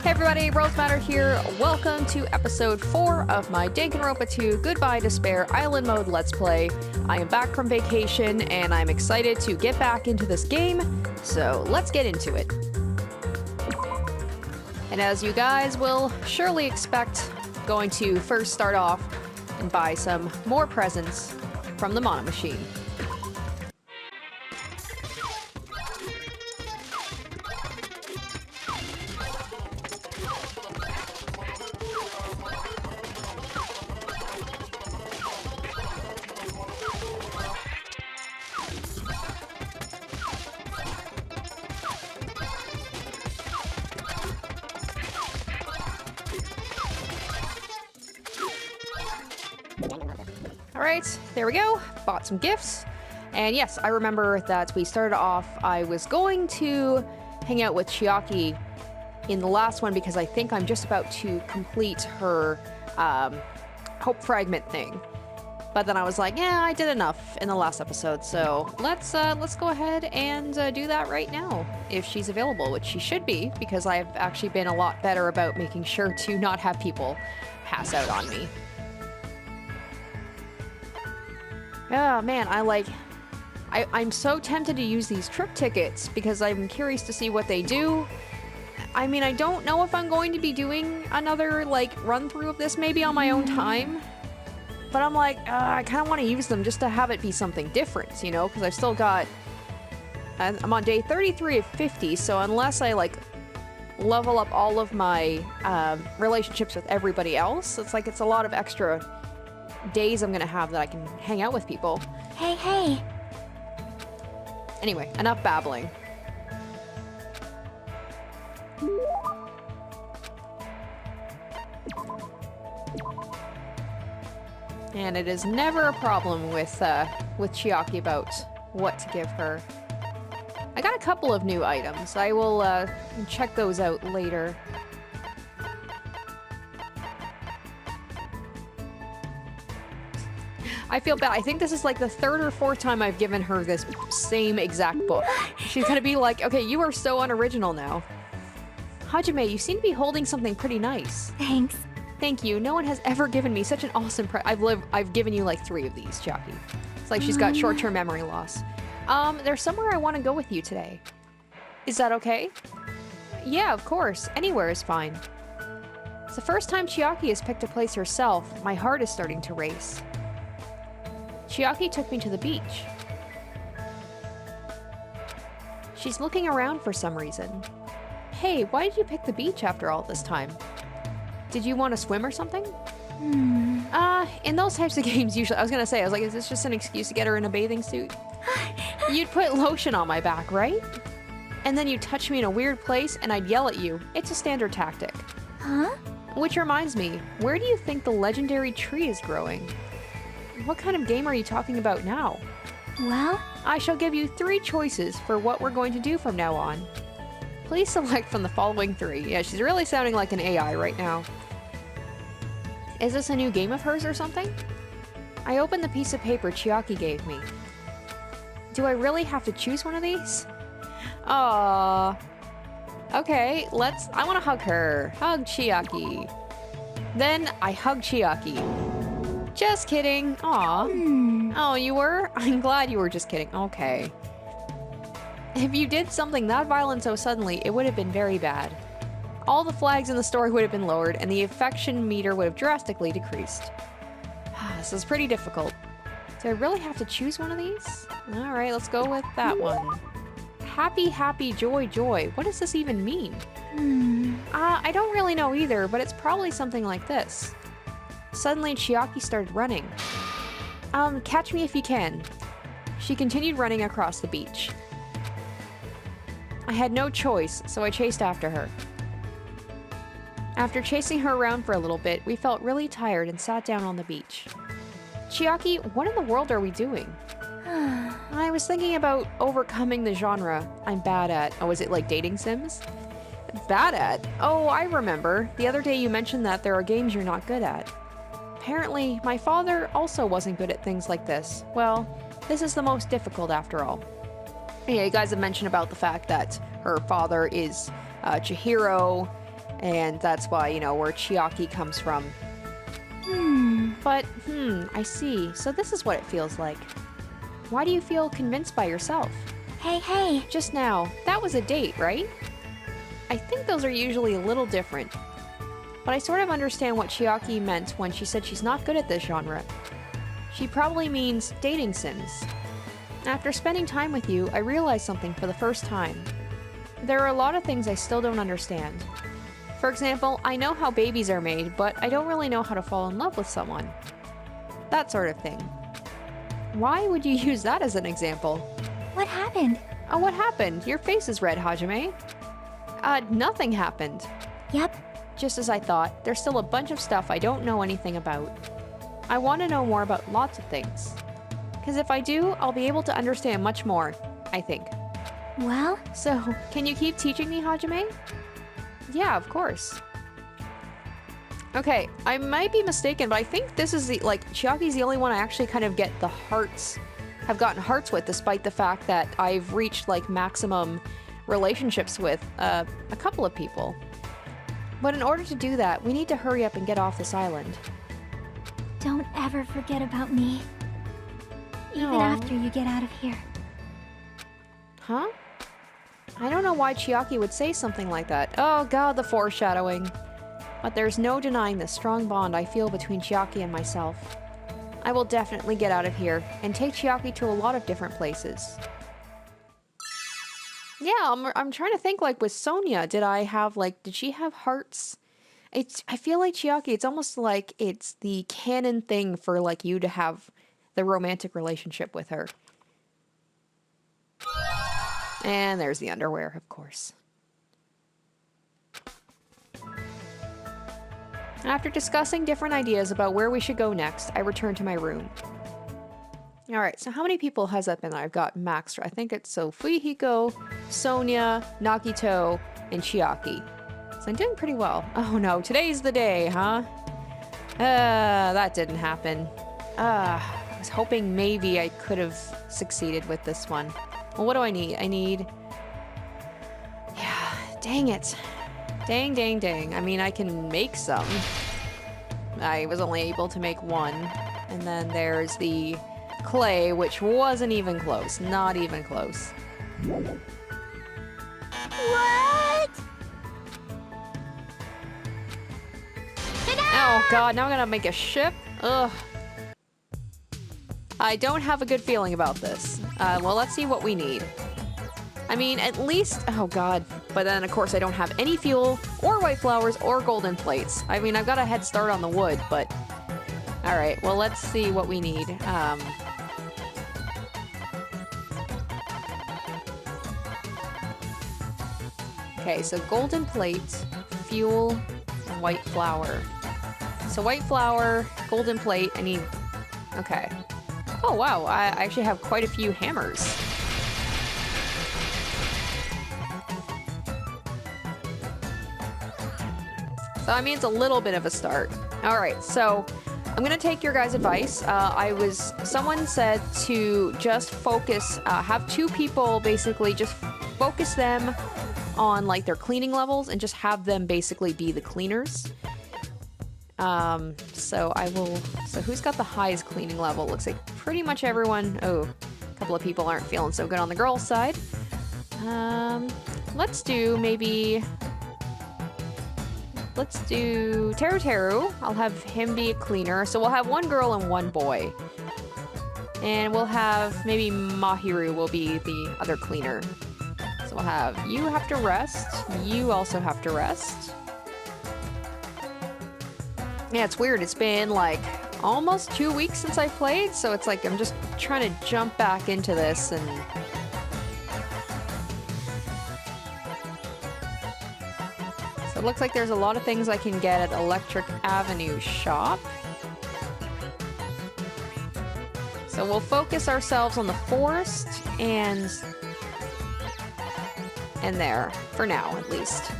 Hey everybody, Worlds Matter here. Welcome to episode 4 of my Danganronpa 2 Goodbye Despair Island Mode Let's Play. I am back from vacation and I'm excited to get back into this game, so let's get into it. And as you guys will surely expect, I'm going to first start off and buy some more presents from the Mono Machine. Alright, there we go. Bought some gifts. And yes, I remember that we started off, I was going to hang out with Chiaki in the last one because I think I'm just about to complete her Hope Fragment thing. But then I was like, yeah, I did enough in the last episode, so let's go ahead and do that right now, if she's available, which she should be, because I've actually been a lot better about making sure to not have people pass out on me. Oh man, I'm so tempted to use these trip tickets because I'm curious to see what they do. I mean, I don't know if I'm going to be doing another, run through of this maybe on my own time. But I'm like, I kind of want to use them just to have it be something different, you know? Because I've still got... I'm on day 33 of 50, so unless I, level up all of my relationships with everybody else, it's a lot of extra days I'm gonna have that I can hang out with people. Hey. Anyway, enough babbling. And it is never a problem with Chiaki about what to give her. I got a couple of new items. I will check those out later. I feel bad. I think this is the third or fourth time I've given her this same exact book. She's gonna be like, okay, you are so unoriginal now. Hajime, you seem to be holding something pretty nice. Thanks. Thank you. No one has ever given me such an awesome I've given you 3 of these, Chiaki. It's like she's got short-term memory loss. There's somewhere I want to go with you today. Is that okay? Yeah, of course. Anywhere is fine. It's the first time Chiaki has picked a place herself. My heart is starting to race. Chiaki took me to the beach. She's looking around for some reason. Hey, why did you pick the beach after all this time? Did you want to swim or something? In those types of games usually, I was like, is this just an excuse to get her in a bathing suit? You'd put lotion on my back, right? And then you'd touch me in a weird place and I'd yell at you. It's a standard tactic. Huh? Which reminds me, where do you think the legendary tree is growing? What kind of game are you talking about now? Well, I shall give you 3 choices for what we're going to do from now on. Please select from the following 3. Yeah, she's really sounding like an AI right now. Is this a new game of hers or something? I opened the piece of paper Chiaki gave me. Do I really have to choose one of these? Aww. Okay, I want to hug her. Hug Chiaki. Then I hug Chiaki. Just kidding. Aw. Oh, you were? I'm glad you were just kidding. Okay. If you did something that violent so suddenly, it would have been very bad. All the flags in the story would have been lowered, and the affection meter would have drastically decreased. This is pretty difficult. Do I really have to choose one of these? Alright, let's go with that one. Happy, happy, joy, joy. What does this even mean? I don't really know either, but it's probably something like this. Suddenly, Chiaki started running. Catch me if you can. She continued running across the beach. I had no choice, so I chased after her. After chasing her around for a little bit, we felt really tired and sat down on the beach. Chiaki, what in the world are we doing? I was thinking about overcoming the genre I'm bad at. Oh, is it like dating sims? Bad at? Oh, I remember. The other day you mentioned that there are games you're not good at. Apparently, my father also wasn't good at things like this. Well, this is the most difficult after all. Yeah, you guys have mentioned about the fact that her father is Chihiro, And that's why, you know, where Chiaki comes from. But, I see. So this is what it feels like. Why do you feel convinced by yourself? Hey. Just now, that was a date, right? I think those are usually a little different. But I sort of understand what Chiaki meant when she said she's not good at this genre. She probably means dating sims. After spending time with you, I realized something for the first time. There are a lot of things I still don't understand. For example, I know how babies are made, but I don't really know how to fall in love with someone. That sort of thing. Why would you use that as an example? What happened? Oh, what happened? Your face is red, Hajime. Nothing happened. Yep. Just as I thought, there's still a bunch of stuff I don't know anything about. I want to know more about lots of things. Because if I do, I'll be able to understand much more, I think. Well? So, can you keep teaching me, Hajime? Yeah, of course. Okay, I might be mistaken, but I think this is the, Chiaki's the only one I actually kind of get the hearts, have gotten hearts with, despite the fact that I've reached, maximum relationships with a couple of people. But in order to do that, we need to hurry up and get off this island. Don't ever forget about me. Even Aw. after you get out of here. Huh? I don't know why Chiaki would say something like that. Oh god, the foreshadowing. But there's no denying the strong bond I feel between Chiaki and myself. I will definitely get out of here and take Chiaki to a lot of different places. Yeah, I'm trying to think, with Sonia, did she have hearts? I feel like Chiaki, it's almost like it's the canon thing for, you to have the romantic relationship with her. And there's the underwear, of course. After discussing different ideas about where we should go next, I returned to my room. Alright, so how many people has that been that I've got maxed? I think it's Hiyoko, Sonia, Nagito, and Chiaki. So I'm doing pretty well. Oh no, today's the day, huh? That didn't happen. I was hoping maybe I could have succeeded with this one. Well, what do I need? Yeah, dang it. Dang. I mean, I can make some. I was only able to make one. And then there's the clay, which wasn't even close. Not even close. What? Oh god, now I'm gonna make a ship? Ugh. I don't have a good feeling about this. Well, let's see what we need. I mean, at least... Oh god. But then, of course, I don't have any fuel, or white flowers, or golden plates. I mean, I've got a head start on the wood, but... Alright, well, let's see what we need. Okay, so golden plate, fuel, and white flour. So white flour, golden plate, I need... Okay. Oh, wow, I actually have quite a few hammers. So, I mean, it's a little bit of a start. Alright, so I'm gonna take your guys' advice. Someone said to just focus, have two people basically just focus them on, their cleaning levels and just have them basically be the cleaners. So who's got the highest cleaning level? Looks like pretty much everyone. Oh, a couple of people aren't feeling so good on the girls' side. Let's do Teruteru. I'll have him be a cleaner. So we'll have one girl and one boy. And we'll have, maybe Mahiru will be the other cleaner. So we'll have, you have to rest. You also have to rest. Yeah, it's weird. It's been almost 2 weeks since I played, so it's I'm just trying to jump back into this and... So it looks like there's a lot of things I can get at Electric Avenue shop. So we'll focus ourselves on the forest and there, for now at least.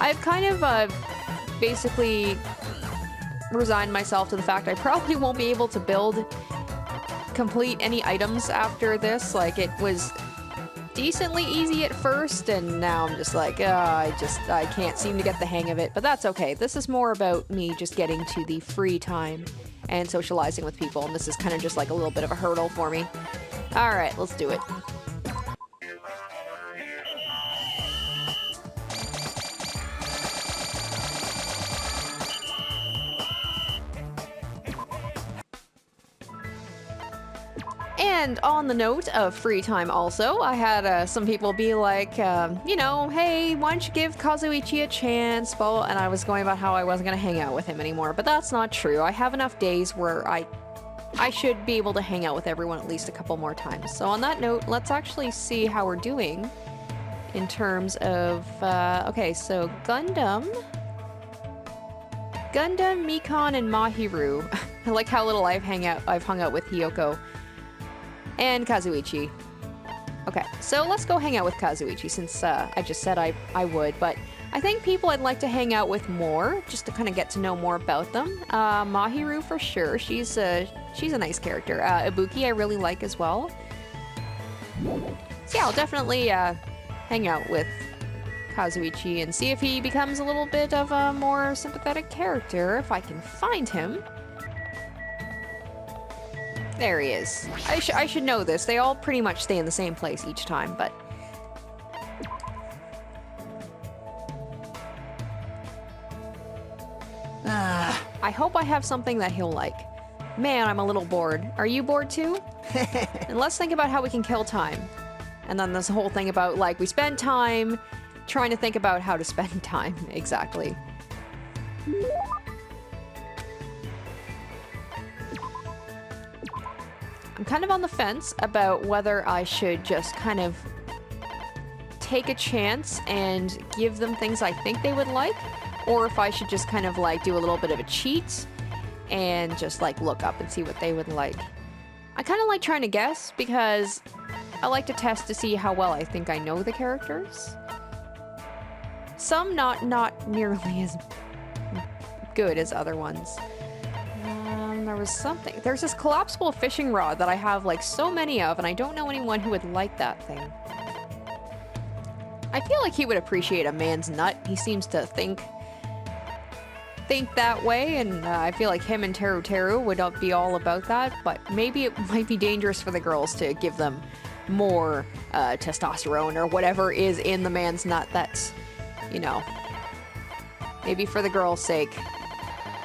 I've kind of basically resigned myself to the fact I probably won't be able to complete any items after this. decently easy at first, and now I'm just like, I can't seem to get the hang of it. But that's okay. This is more about me just getting to the free time and socializing with people, and this is kind of just like a little bit of a hurdle for me. All right, let's do it. And on the note of free time also, I had some people be like, you know, hey, why don't you give Kazuichi a chance? Well, and I was going about how I wasn't going to hang out with him anymore, but that's not true. I have enough days where I should be able to hang out with everyone at least a couple more times. So on that note, let's actually see how we're doing in terms of, okay, so Gundham, Mikan, and Mahiru. I like how little I've hung out with Hiyoko. And Kazuichi. Okay, so let's go hang out with Kazuichi since I just said I would, but I think people I'd like to hang out with more, just to kind of get to know more about them. Mahiru for sure, she's a nice character. Ibuki I really like as well. So yeah, I'll definitely hang out with Kazuichi and see if he becomes a little bit of a more sympathetic character, if I can find him. There he is. I should know this. They all pretty much stay in the same place each time, but... I hope I have something that he'll like. Man, I'm a little bored. Are you bored too? And let's think about how we can kill time. And then this whole thing about, like, we spend time trying to think about how to spend time. Exactly. I'm kind of on the fence about whether I should just kind of take a chance and give them things I think they would like, or if I should just kind of like do a little bit of a cheat and just like look up and see what they would like. I kind of like trying to guess because I like to test to see how well I think I know the characters. Some not nearly as good as other ones. There was something. There's this collapsible fishing rod that I have like so many of, and I don't know anyone who would like that thing. I feel like he would appreciate a man's nut. He seems to think that way, and I feel like him and Teruteru would be all about that, but maybe it might be dangerous for the girls to give them more testosterone or whatever is in the man's nut that's, you know, maybe for the girls' sake.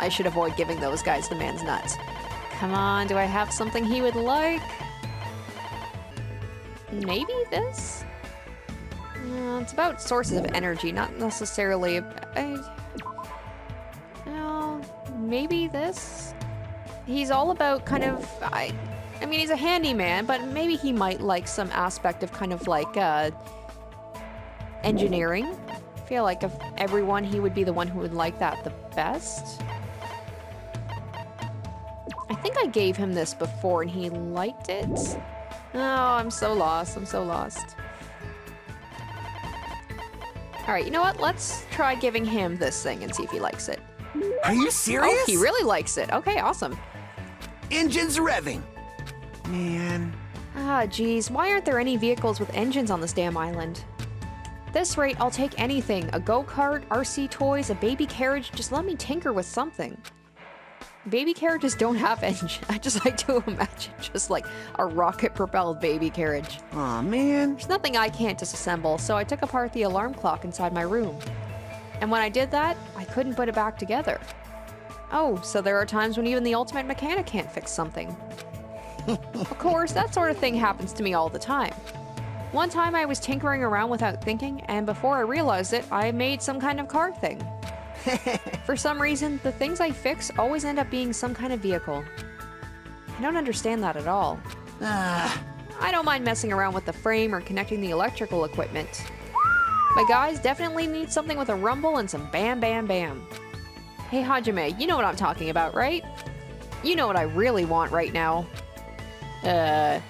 I should avoid giving those guys the man's nuts. Come on, do I have something he would like? Maybe this? It's about sources of energy, not necessarily... maybe this? He's all about kind of... I mean, he's a handyman, but maybe he might like some aspect of kind of like engineering. I feel like of everyone, he would be the one who would like that the best. I think I gave him this before and he liked it. Oh, I'm so lost. I'm so lost. Alright, you know what? Let's try giving him this thing and see if he likes it. Are you serious? Oh, he really likes it. Okay, awesome. Engines revving. Man. Ah, geez. Why aren't there any vehicles with engines on this damn island? At this rate, I'll take anything. A go-kart, RC toys, a baby carriage. Just let me tinker with something. Baby carriages don't have engine. I just like to imagine just like a rocket-propelled baby carriage. Aw, man. There's nothing I can't disassemble, so I took apart the alarm clock inside my room. And when I did that, I couldn't put it back together. Oh, so there are times when even the ultimate mechanic can't fix something. Of course, that sort of thing happens to me all the time. One time I was tinkering around without thinking, and before I realized it, I made some kind of car thing. For some reason, the things I fix always end up being some kind of vehicle. I don't understand that at all. I don't mind messing around with the frame or connecting the electrical equipment. My guys definitely need something with a rumble and some bam bam bam. Hey Hajime, you know what I'm talking about, right? You know what I really want right now. Yeah,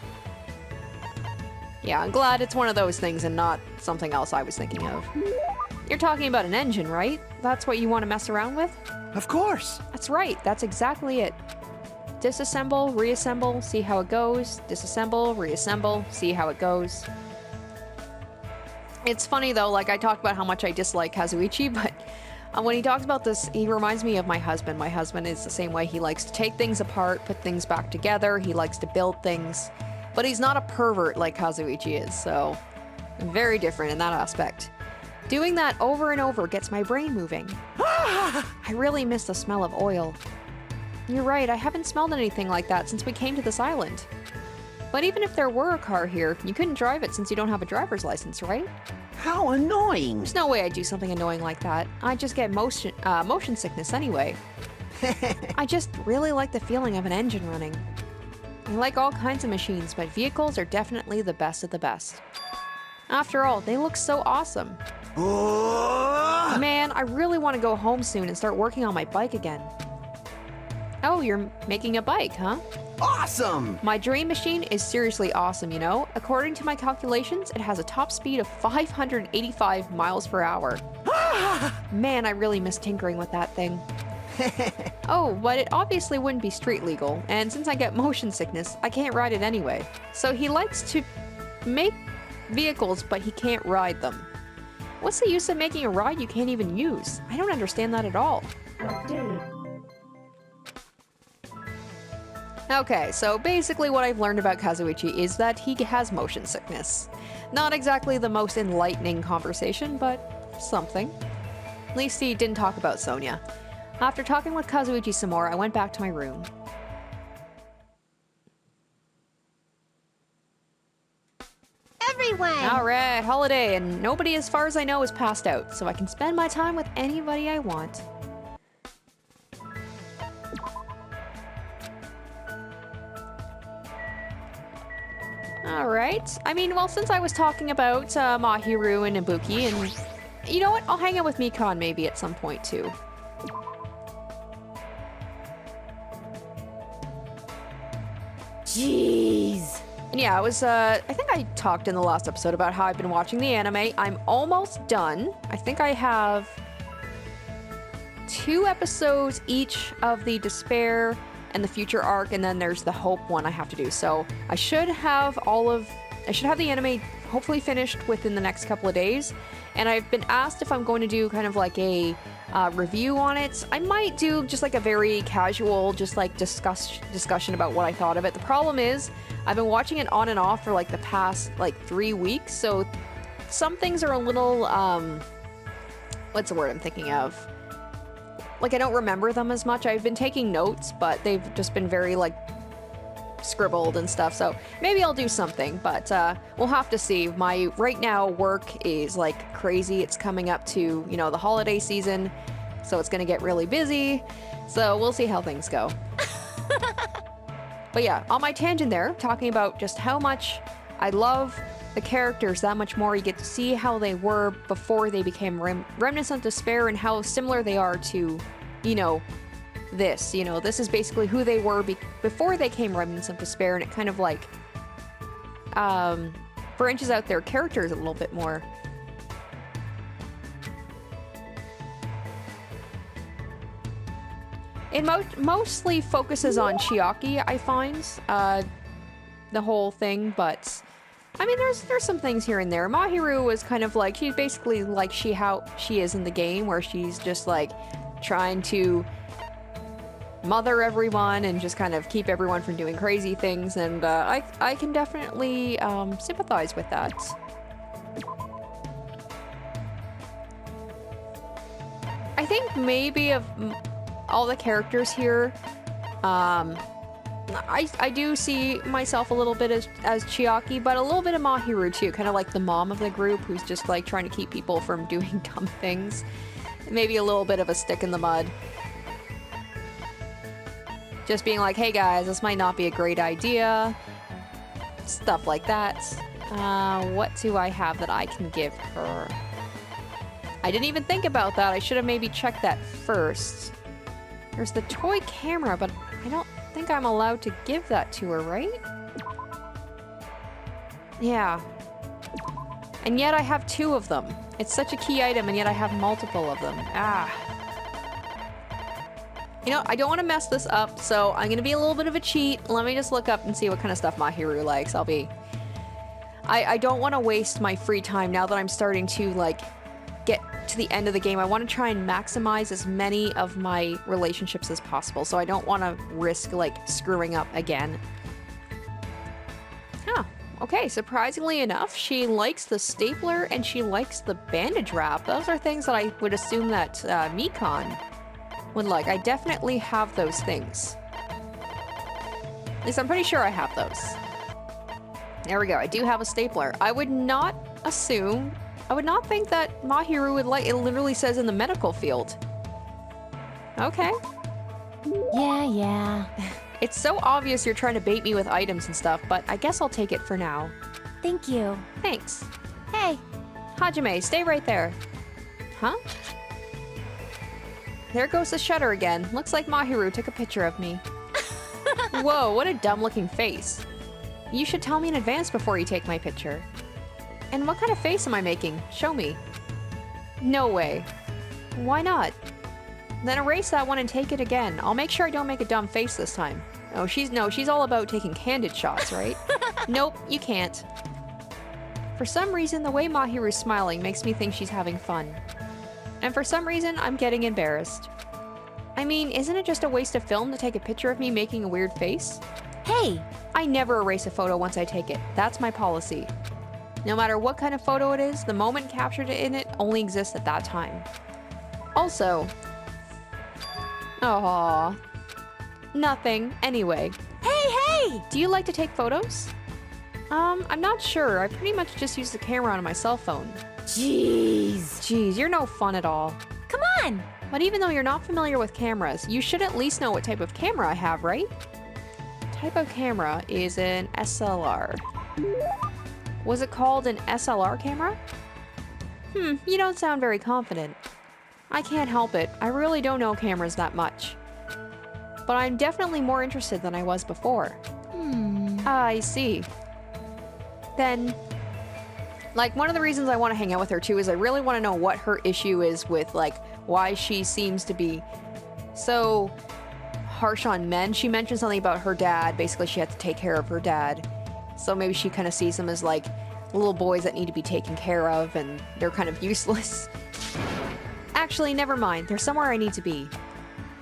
I'm glad it's one of those things and not something else I was thinking of. You're talking about an engine, right? That's what you want to mess around with? Of course. That's right, that's exactly it. Disassemble, reassemble, see how it goes. Disassemble, reassemble, see how it goes. It's funny though, like I talked about how much I dislike Kazuichi, but when he talks about this, he reminds me of my husband. My husband is the same way. He likes to take things apart, put things back together. He likes to build things, but he's not a pervert like Kazuichi is, so very different in that aspect. Doing that over and over gets my brain moving. I really miss the smell of oil. You're right, I haven't smelled anything like that since we came to this island. But even if there were a car here, you couldn't drive it since you don't have a driver's license, right? How annoying. There's no way I'd do something annoying like that. I'd just get motion sickness anyway. I just really like the feeling of an engine running. I like all kinds of machines, but vehicles are definitely the best of the best. After all, they look so awesome. Man, I really want to go home soon and start working on my bike again. Oh, you're making a bike, huh? Awesome! My dream machine is seriously awesome, you know? According to my calculations, it has a top speed of 585 miles per hour. Man, I really miss tinkering with that thing. Oh, but it obviously wouldn't be street legal, and since I get motion sickness, I can't ride it anyway. So he likes to make vehicles, but he can't ride them. What's the use of making a ride you can't even use? I don't understand that at all. Okay, so basically what I've learned about Kazuichi is that he has motion sickness. Not exactly the most enlightening conversation, but something. At least he didn't talk about Sonia. After talking with Kazuichi some more, I went back to my room. Everyone! Alright, holiday, and nobody as far as I know is passed out, so I can spend my time with anybody I want. Alright. I mean, well, since I was talking about Mahiru and Ibuki, and you know what? I'll hang out with Mikan maybe at some point, too. Jeez. And yeah, I think I talked in the last episode about how I've been watching the anime. I'm almost done. I think I have 2 episodes each of the Despair and the Future arc, and then there's the Hope one I have to do. So I should have the anime hopefully finished within the next couple of days. And I've been asked if I'm going to do kind of like a review on it. I might do just like a very casual, just like discussion about what I thought of it. The problem is I've been watching it on and off for like the past like 3 weeks, so some things are a little what's the word I'm thinking of? Like, I don't remember them as much. I've been taking notes, but they've just been very, like, scribbled and stuff. So maybe I'll do something, but we'll have to see. My right now work is, like, crazy. It's coming up to, you know, the holiday season, so it's going to get really busy. So we'll see how things go. But yeah, on my tangent there, talking about just how much I love the characters that much more. You get to see how they were before they became Remnants of Despair and how similar they are to, you know, this. You know, this is basically who they were before they came Remnants of Despair, and it kind of like branches out their characters a little bit more. It mostly focuses on Chiaki, I find, the whole thing, but I mean, there's some things here and there. Mahiru was kind of like, she's basically like how she is in the game, where she's just like trying to mother everyone and just kind of keep everyone from doing crazy things, and I can definitely sympathize with that. I think maybe of all the characters here, I do see myself a little bit as Chiaki, but a little bit of Mahiru too, kind of like the mom of the group who's just like trying to keep people from doing dumb things. Maybe a little bit of a stick in the mud. Just being like, hey guys, this might not be a great idea. Stuff like that. What do I have that I can give her? I didn't even think about that. I should have maybe checked that first. There's the toy camera, but I don't think I'm allowed to give that to her, right? Yeah. And yet I have 2 of them. It's such a key item, and yet I have multiple of them. Ah. You know, I don't want to mess this up, so I'm going to be a little bit of a cheat. Let me just look up and see what kind of stuff Mahiru likes. I'll be I don't want to waste my free time now that I'm starting to, like, get to the end of the game. I want to try and maximize as many of my relationships as possible, so I don't want to risk, like, screwing up again. Huh. Okay, surprisingly enough, she likes the stapler and she likes the bandage wrap. Those are things that I would assume that Mikan would like. I definitely have those things. At least I'm pretty sure I have those. There we go, I do have a stapler. I would not assume, I would not think that Mahiru would like, it literally says in the medical field. Okay. Yeah. It's so obvious you're trying to bait me with items and stuff, but I guess I'll take it for now. Thank you. Thanks. Hey. Hajime, stay right there. Huh? There goes the shutter again. Looks like Mahiru took a picture of me. Whoa, what a dumb-looking face. You should tell me in advance before you take my picture. And what kind of face am I making? Show me. No way. Why not? Then erase that one and take it again. I'll make sure I don't make a dumb face this time. Oh, she's all about taking candid shots, right? Nope, you can't. For some reason, the way Mahiru's smiling makes me think she's having fun. And for some reason, I'm getting embarrassed. I mean, isn't it just a waste of film to take a picture of me making a weird face? Hey! I never erase a photo once I take it. That's my policy. No matter what kind of photo it is, the moment captured in it only exists at that time. Also... Aww. Nothing. Anyway. Hey! Do you like to take photos? I'm not sure. I pretty much just use the camera on my cell phone. Jeez, you're no fun at all. Come on! But even though you're not familiar with cameras, you should at least know what type of camera I have, right? Type of camera is an SLR. Was it called an SLR camera? You don't sound very confident. I can't help it. I really don't know cameras that much. But I'm definitely more interested than I was before. I see. Then, like, one of the reasons I want to hang out with her too is I really want to know what her issue is with, like, why she seems to be so harsh on men. She mentioned something about her dad. Basically, she had to take care of her dad. So maybe she kind of sees them as, like, little boys that need to be taken care of and they're kind of useless. Actually, never mind. There's somewhere I need to be.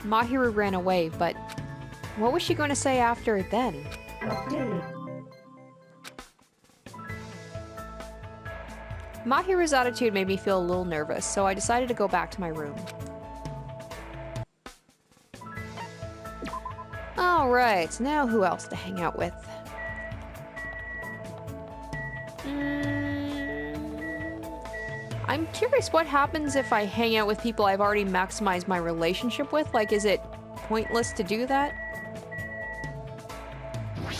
Mahiru ran away, but what was she going to say after then? Mahiru's attitude made me feel a little nervous, so I decided to go back to my room. Alright, now who else to hang out with? I'm curious what happens if I hang out with people I've already maximized my relationship with. Like, is it pointless to do that?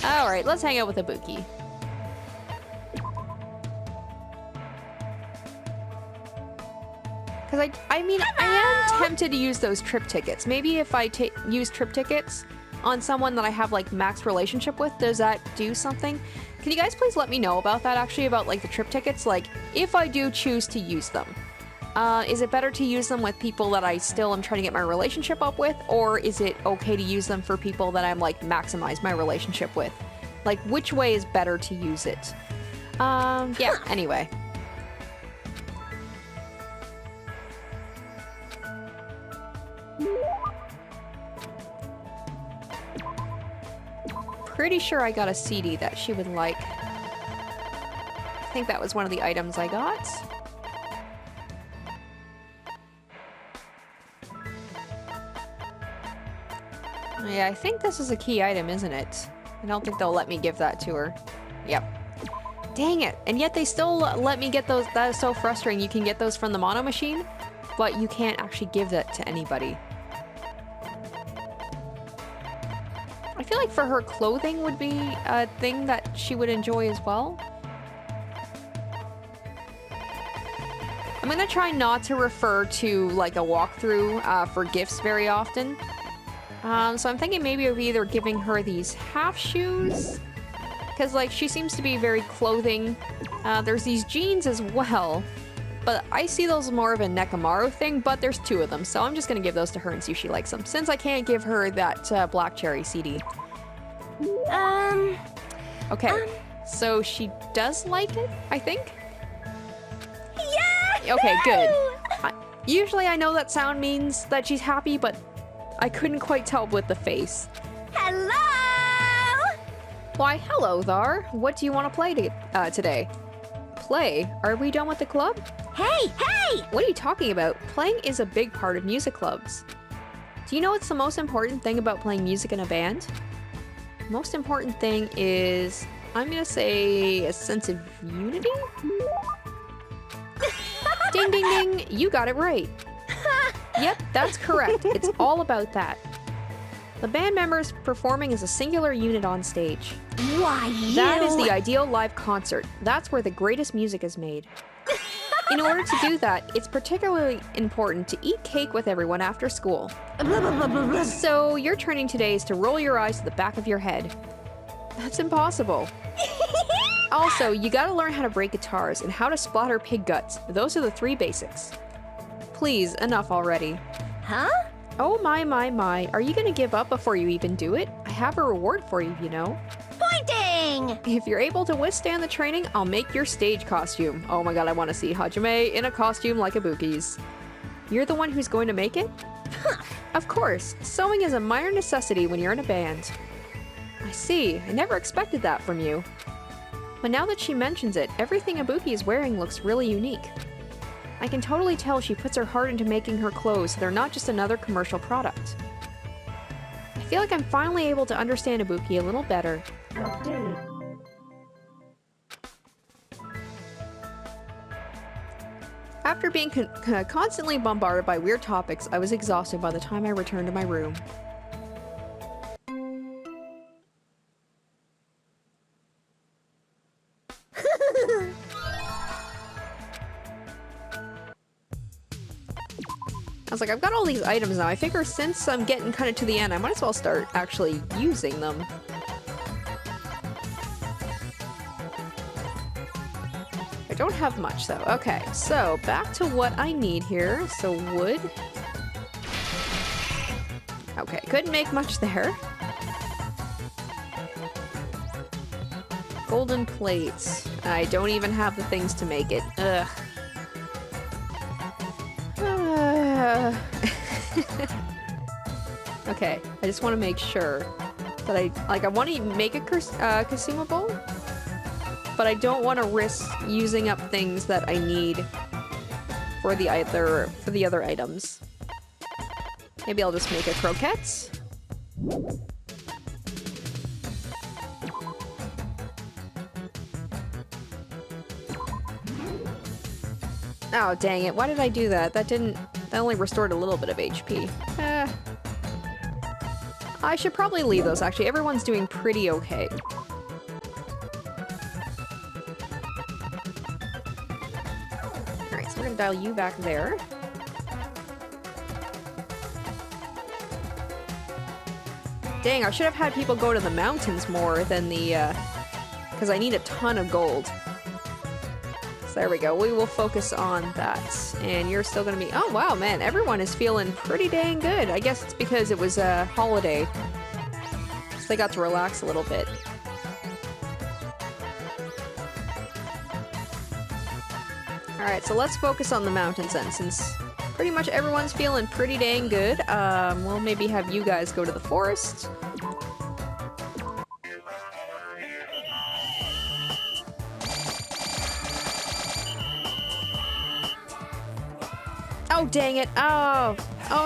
Alright, let's hang out with Ibuki. Because I mean, I am tempted to use those trip tickets. Maybe if I use trip tickets on someone that I have, like, max relationship with, does that do something? Can you guys please let me know about that, actually, about, like, the trip tickets? Like, if I do choose to use them, is it better to use them with people that I still am trying to get my relationship up with? Or is it okay to use them for people that I'm, like, maximize my relationship with? Like, which way is better to use it? Yeah, anyway. Pretty sure I got a CD that she would like. I think that was one of the items I got. Yeah, I think this is a key item, isn't it? I don't think they'll let me give that to her. Yep. Dang it! And yet they still let me get those. That is so frustrating. You can get those from the mono machine, but you can't actually give that to anybody. I feel like for her, clothing would be a thing that she would enjoy as well. I'm gonna try not to refer to, like, a walkthrough for gifts very often. So I'm thinking maybe of either giving her these half shoes, because, like, she seems to be very clothing. There's these jeans as well, but I see those more of a Nekomaru thing, but there's two of them, so I'm just gonna give those to her and see if she likes them, since I can't give her that Black Cherry CD. Okay, So she does like it, I think? Yeah! Okay, good. Usually I know that sound means that she's happy, but I couldn't quite tell with the face. Hello! Why, hello, Thar. What do you want to play today? Play? Are we done with the club? Hey, hey! What are you talking about? Playing is a big part of music clubs. Do you know what's the most important thing about playing music in a band? Most important thing is, I'm gonna say, a sense of unity? Ding, ding, ding, you got it right. Yep, that's correct. It's all about that. The band members performing as a singular unit on stage. Why, That is the ideal live concert. That's where the greatest music is made. In order to do that, it's particularly important to eat cake with everyone after school. So your training today is to roll your eyes to the back of your head. That's impossible. Also, you gotta learn how to break guitars and how to splatter pig guts. Those are the 3 basics. Please, enough already. Huh? Oh my. Are you gonna give up before you even do it? I have a reward for you, you know. Pointing! If you're able to withstand the training, I'll make your stage costume. Oh my god, I want to see Hajime in a costume like Ibuki's. You're the one who's going to make it? Of course, sewing is a minor necessity when you're in a band. I see, I never expected that from you. But now that she mentions it, everything Ibuki is wearing looks really unique. I can totally tell she puts her heart into making her clothes so they're not just another commercial product. I feel like I'm finally able to understand Ibuki a little better. After being constantly bombarded by weird topics, I was exhausted by the time I returned to my room. I was like, I've got all these items now. I figure since I'm getting kind of to the end, I might as well start actually using them. I don't have much though. Okay, so back to what I need here. So wood. Okay, couldn't make much there. Golden plates. I don't even have the things to make it. Ugh. Okay, I just want to make sure that I want to make it consumable, but I don't want to risk using up things that I need for the other items. Maybe I'll just make a croquettes. Oh, dang it. Why did I do that? That only restored a little bit of HP. I should probably leave those, actually. Everyone's doing pretty okay. Alright, so we're gonna dial you back there. Dang, I should have had people go to the mountains more than the, because I need a ton of gold. There we go. We will focus on that. And you're still gonna be... Oh, wow, man. Everyone is feeling pretty dang good. I guess it's because it was a holiday. So they got to relax a little bit. Alright, so let's focus on the mountains then, since pretty much everyone's feeling pretty dang good. We'll maybe have you guys go to the forest. Oh, dang it. Oh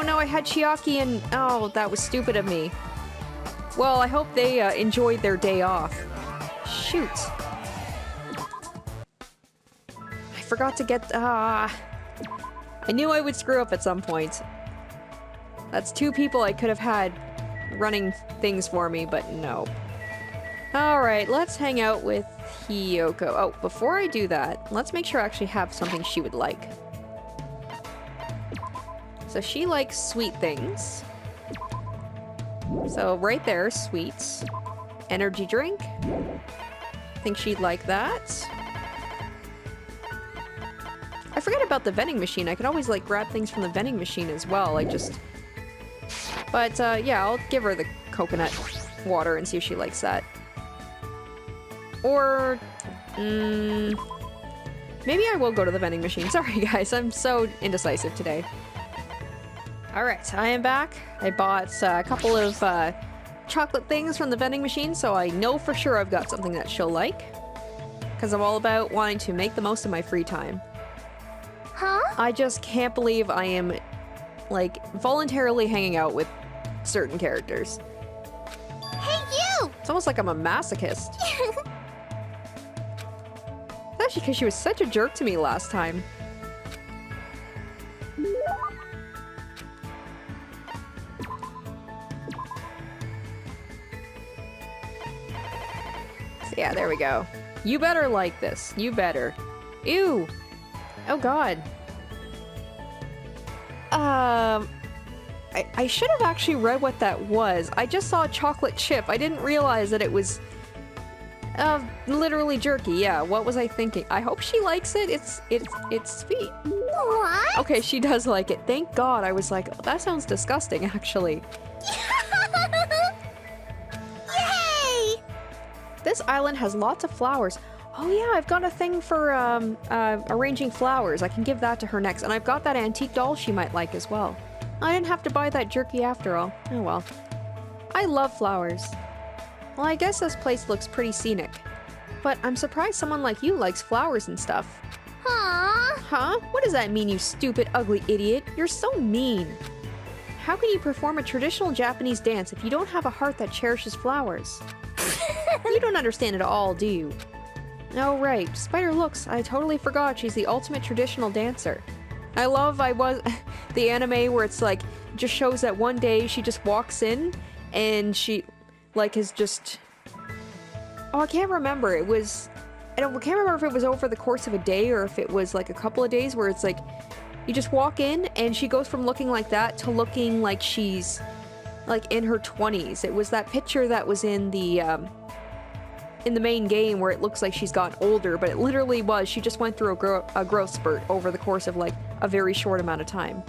no, I had Chiaki and... Oh, that was stupid of me. Well, I hope they enjoyed their day off. Shoot. I forgot to get... I knew I would screw up at some point. That's 2 people I could have had running things for me, but no. Alright, let's hang out with Hiyoko. Oh, before I do that, let's make sure I actually have something she would like. So she likes sweet things. So right there, sweets. Energy drink. I think she'd like that. I forget about the vending machine. I could always like grab things from the vending machine as well. But yeah, I'll give her the coconut water and see if she likes that. Or, maybe I will go to the vending machine. Sorry guys, I'm so indecisive today. Alright, I am back. I bought a couple of chocolate things from the vending machine, so I know for sure I've got something that she'll like. Because I'm all about wanting to make the most of my free time. Huh? I just can't believe I am, like, voluntarily hanging out with certain characters. Hey, you! It's almost like I'm a masochist. Actually, because she was such a jerk to me last time. So yeah, there we go. You better like this. You better. Ew! Oh god. I should have actually read what that was. I just saw a chocolate chip. I didn't realize that it was literally jerky. Yeah, what was I thinking? I hope she likes it. It's sweet. What? Okay, she does like it. Thank God. I was like, oh, that sounds disgusting, actually. Yay! This island has lots of flowers. Oh yeah, I've got a thing for arranging flowers. I can give that to her next. And I've got that antique doll she might like as well. I didn't have to buy that jerky after all. Oh well. I love flowers. Well, I guess this place looks pretty scenic. But I'm surprised someone like you likes flowers and stuff. Huh? Huh? What does that mean, you stupid, ugly idiot? You're so mean. How can you perform a traditional Japanese dance if you don't have a heart that cherishes flowers? You don't understand at all, do you? Oh, right. Despite her looks, I totally forgot she's the ultimate traditional dancer. I love the anime where it's like, just shows that one day she just walks in and she, like, is just... Oh, I can't remember. It was... I can't remember if it was over the course of a day or if it was like a couple of days where it's like, you just walk in and she goes from looking like that to looking like she's, like, in her 20s. It was that picture that was in the main game where it looks like she's gotten older, but it literally was. She just went through a growth spurt over the course of, like, a very short amount of time.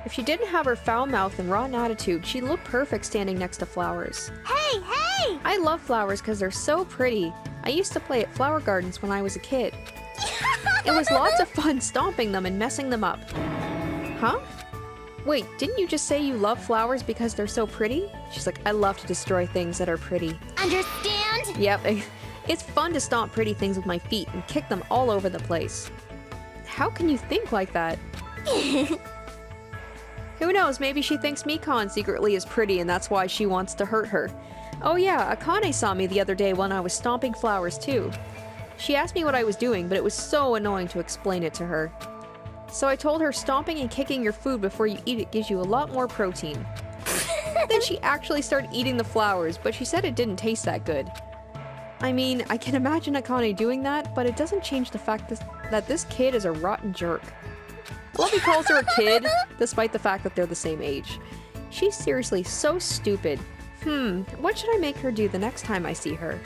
If she didn't have her foul mouth and rotten attitude, she'd look perfect standing next to flowers. Hey, hey! I love flowers because they're so pretty. I used to play at flower gardens when I was a kid. It was lots of fun stomping them and messing them up. Huh? Wait, didn't you just say you love flowers because they're so pretty? She's like, I love to destroy things that are pretty. Understand? Yep, it's fun to stomp pretty things with my feet and kick them all over the place. How can you think like that? Who knows, maybe she thinks Mikan secretly is pretty and that's why she wants to hurt her. Oh yeah, Akane saw me the other day when I was stomping flowers too. She asked me what I was doing, but it was so annoying to explain it to her. So I told her stomping and kicking your food before you eat it gives you a lot more protein. Then she actually started eating the flowers, but she said it didn't taste that good. I mean, I can imagine Akane doing that, but it doesn't change the fact that this kid is a rotten jerk. I love he calls her a kid, despite the fact that they're the same age. She's seriously so stupid. What should I make her do the next time I see her?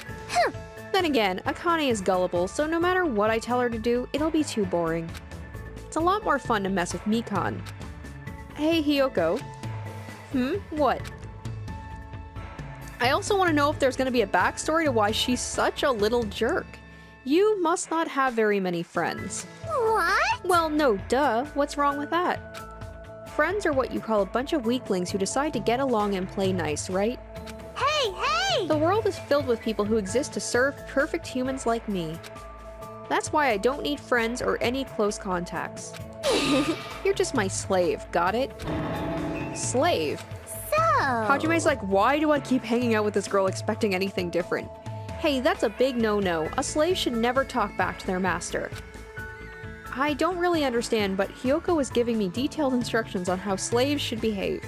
Then again, Akane is gullible, so no matter what I tell her to do, it'll be too boring. It's a lot more fun to mess with Mikan. Hey, Hiyoko. What? I also want to know if there's going to be a backstory to why she's such a little jerk. You must not have very many friends. What? Well, no, duh. What's wrong with that? Friends are what you call a bunch of weaklings who decide to get along and play nice, right? Hey, hey! The world is filled with people who exist to serve perfect humans like me. That's why I don't need friends or any close contacts. You're just my slave, got it? Slave? So... Hajime's like, why do I keep hanging out with this girl expecting anything different? Hey, that's a big no-no. A slave should never talk back to their master. I don't really understand, but Hiyoko was giving me detailed instructions on how slaves should behave.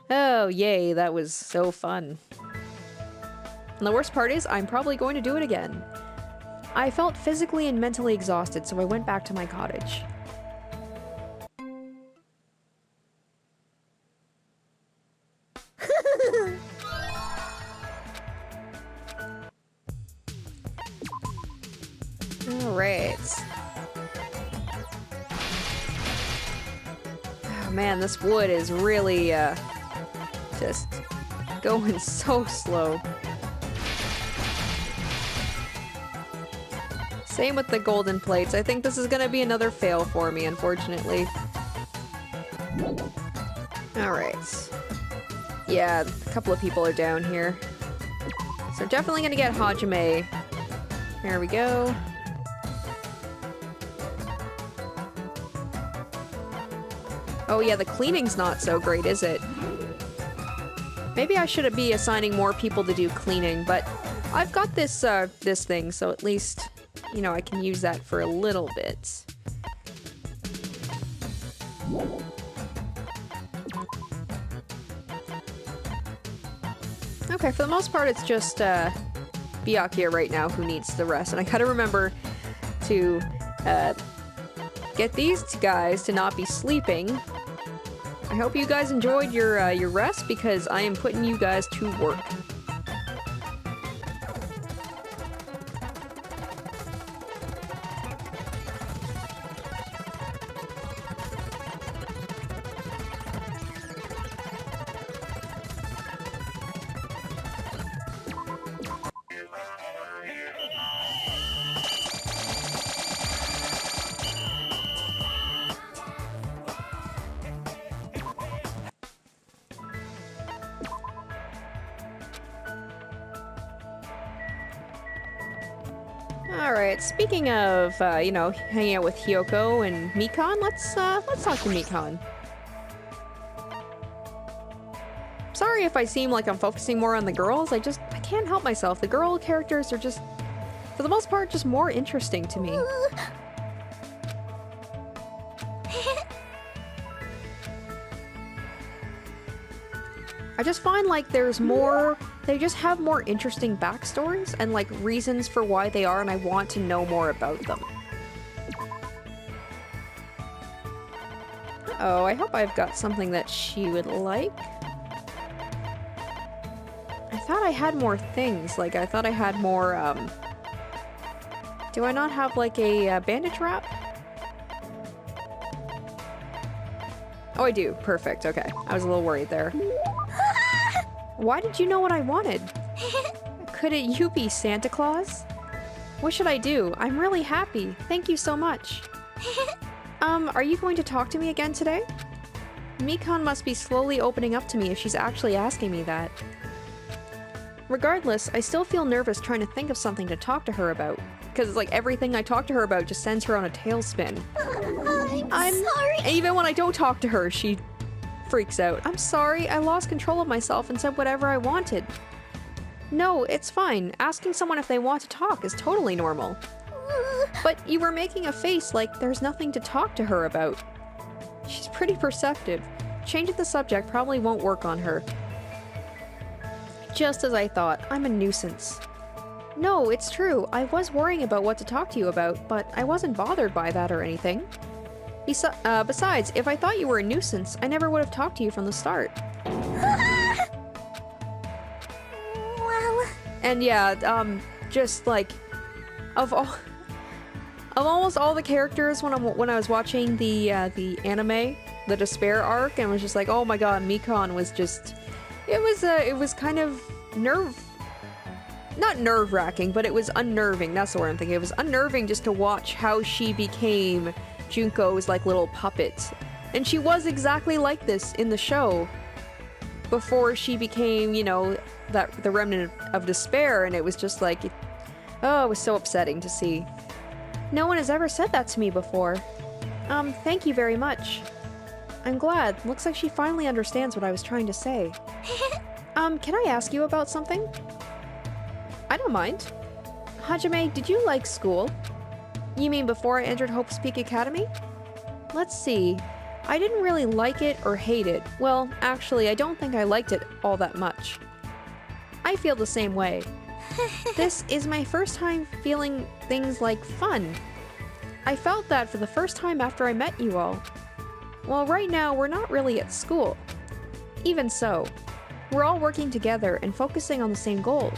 Oh, yay, that was so fun. And the worst part is, I'm probably going to do it again. I felt physically and mentally exhausted, so I went back to my cottage. Alright. Oh man, this wood is really, just going so slow. Same with the golden plates. I think this is gonna be another fail for me, unfortunately. Alright. Yeah, a couple of people are down here. So definitely gonna get Hajime. There we go. Oh yeah, the cleaning's not so great, is it? Maybe I should be assigning more people to do cleaning, but I've got this, this thing, so at least, you know, I can use that for a little bit. Okay, for the most part, it's just, Byakuya right now who needs the rest, and I gotta remember to, get these guys to not be sleeping. I hope you guys enjoyed your rest, because I am putting you guys to work. Alright, speaking of, you know, hanging out with Hiyoko and Mikan, let's talk to Mikan. Sorry if I seem like I'm focusing more on the girls, I can't help myself. The girl characters are just, for the most part, just more interesting to me. I just find like there's more, they just have more interesting backstories and like reasons for why they are, and I want to know more about them. Oh, I hope I've got something that she would like. I thought I had more things, like I thought I had more, do I not have like a bandage wrap? Oh, I do. Perfect. Okay. I was a little worried there. Why did you know what I wanted? Could it you be Santa Claus? What should I do? I'm really happy. Thank you so much. Are you going to talk to me again today? Mikan must be slowly opening up to me if she's actually asking me that. Regardless, I still feel nervous trying to think of something to talk to her about. Because it's like everything I talk to her about just sends her on a tailspin. I'm sorry. And even when I don't talk to her, she freaks out. I'm sorry, I lost control of myself and said whatever I wanted. No, it's fine. Asking someone if they want to talk is totally normal. But you were making a face like there's nothing to talk to her about. She's pretty perceptive. Changing the subject probably won't work on her. Just as I thought, I'm a nuisance. No, it's true. I was worrying about what to talk to you about, but I wasn't bothered by that or anything. Besides, if I thought you were a nuisance, I never would have talked to you from the start. Well... And yeah, just like, of almost all the characters when I was watching the anime, the Despair arc, and was just like, oh my god, Mikan was just, it was kind of not nerve-wracking, but it was unnerving. That's the word I'm thinking. It was unnerving just to watch how she became Junko's like little puppet. And she was exactly like this in the show before she became, you know, the remnant of despair, and it was just like, oh, it was so upsetting to see. No one has ever said that to me before. Thank you very much. I'm glad. Looks like she finally understands what I was trying to say. Can I ask you about something? I don't mind. Hajime, did you like school? You mean before I entered Hope's Peak Academy? Let's see. I didn't really like it or hate it. Well, actually, I don't think I liked it all that much. I feel the same way. This is my first time feeling things like fun. I felt that for the first time after I met you all. Well, right now, we're not really at school. Even so, we're all working together and focusing on the same goal.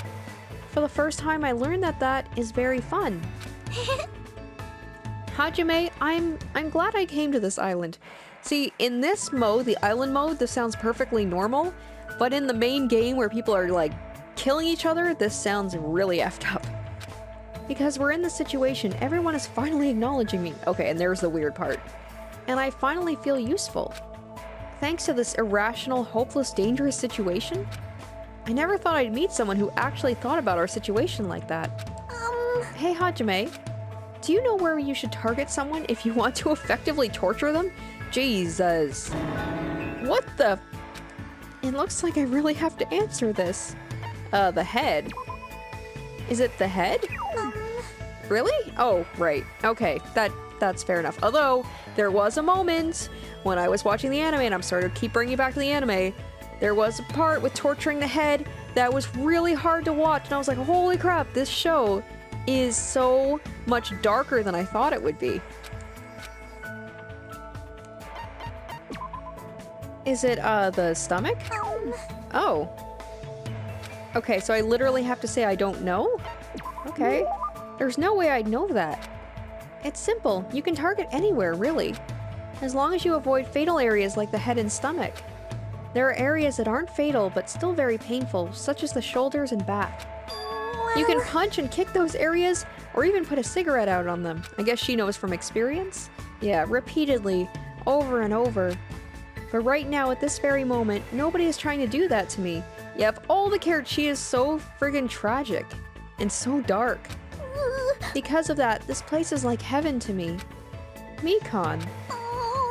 For the first time, I learned that that is very fun. Hajime, I'm glad I came to this island. See, in this mode, the island mode, this sounds perfectly normal, But in the main game where people are like killing each other, this sounds really effed up. Because we're in the situation, everyone is finally acknowledging me. Okay, and there's the weird part. And I finally feel useful. Thanks to this irrational, hopeless, dangerous situation? I never thought I'd meet someone who actually thought about our situation like that. Hey Hajime, do you know where you should target someone if you want to effectively torture them? Jesus. What the? It looks like I really have to answer this. The head. Is it the head? Really? Oh, right. Okay, that's fair enough. Although, there was a moment when I was watching the anime, and I'm sorry to keep bringing you back to the anime, there was a part with torturing the head that was really hard to watch, and I was like, holy crap, this show is so much darker than I thought it would be. Is it, the stomach? Oh. Okay, so I literally have to say I don't know? Okay. There's no way I'd know that. It's simple. You can target anywhere, really. As long as you avoid fatal areas like the head and stomach. There are areas that aren't fatal but still very painful, such as the shoulders and back. You can punch and kick those areas, or even put a cigarette out on them. I guess she knows from experience? Yeah, repeatedly, over and over. But right now, at this very moment, nobody is trying to do that to me. Yeah, of all the characters, she is so friggin' tragic. And so dark. Because of that, this place is like heaven to me. Mikan.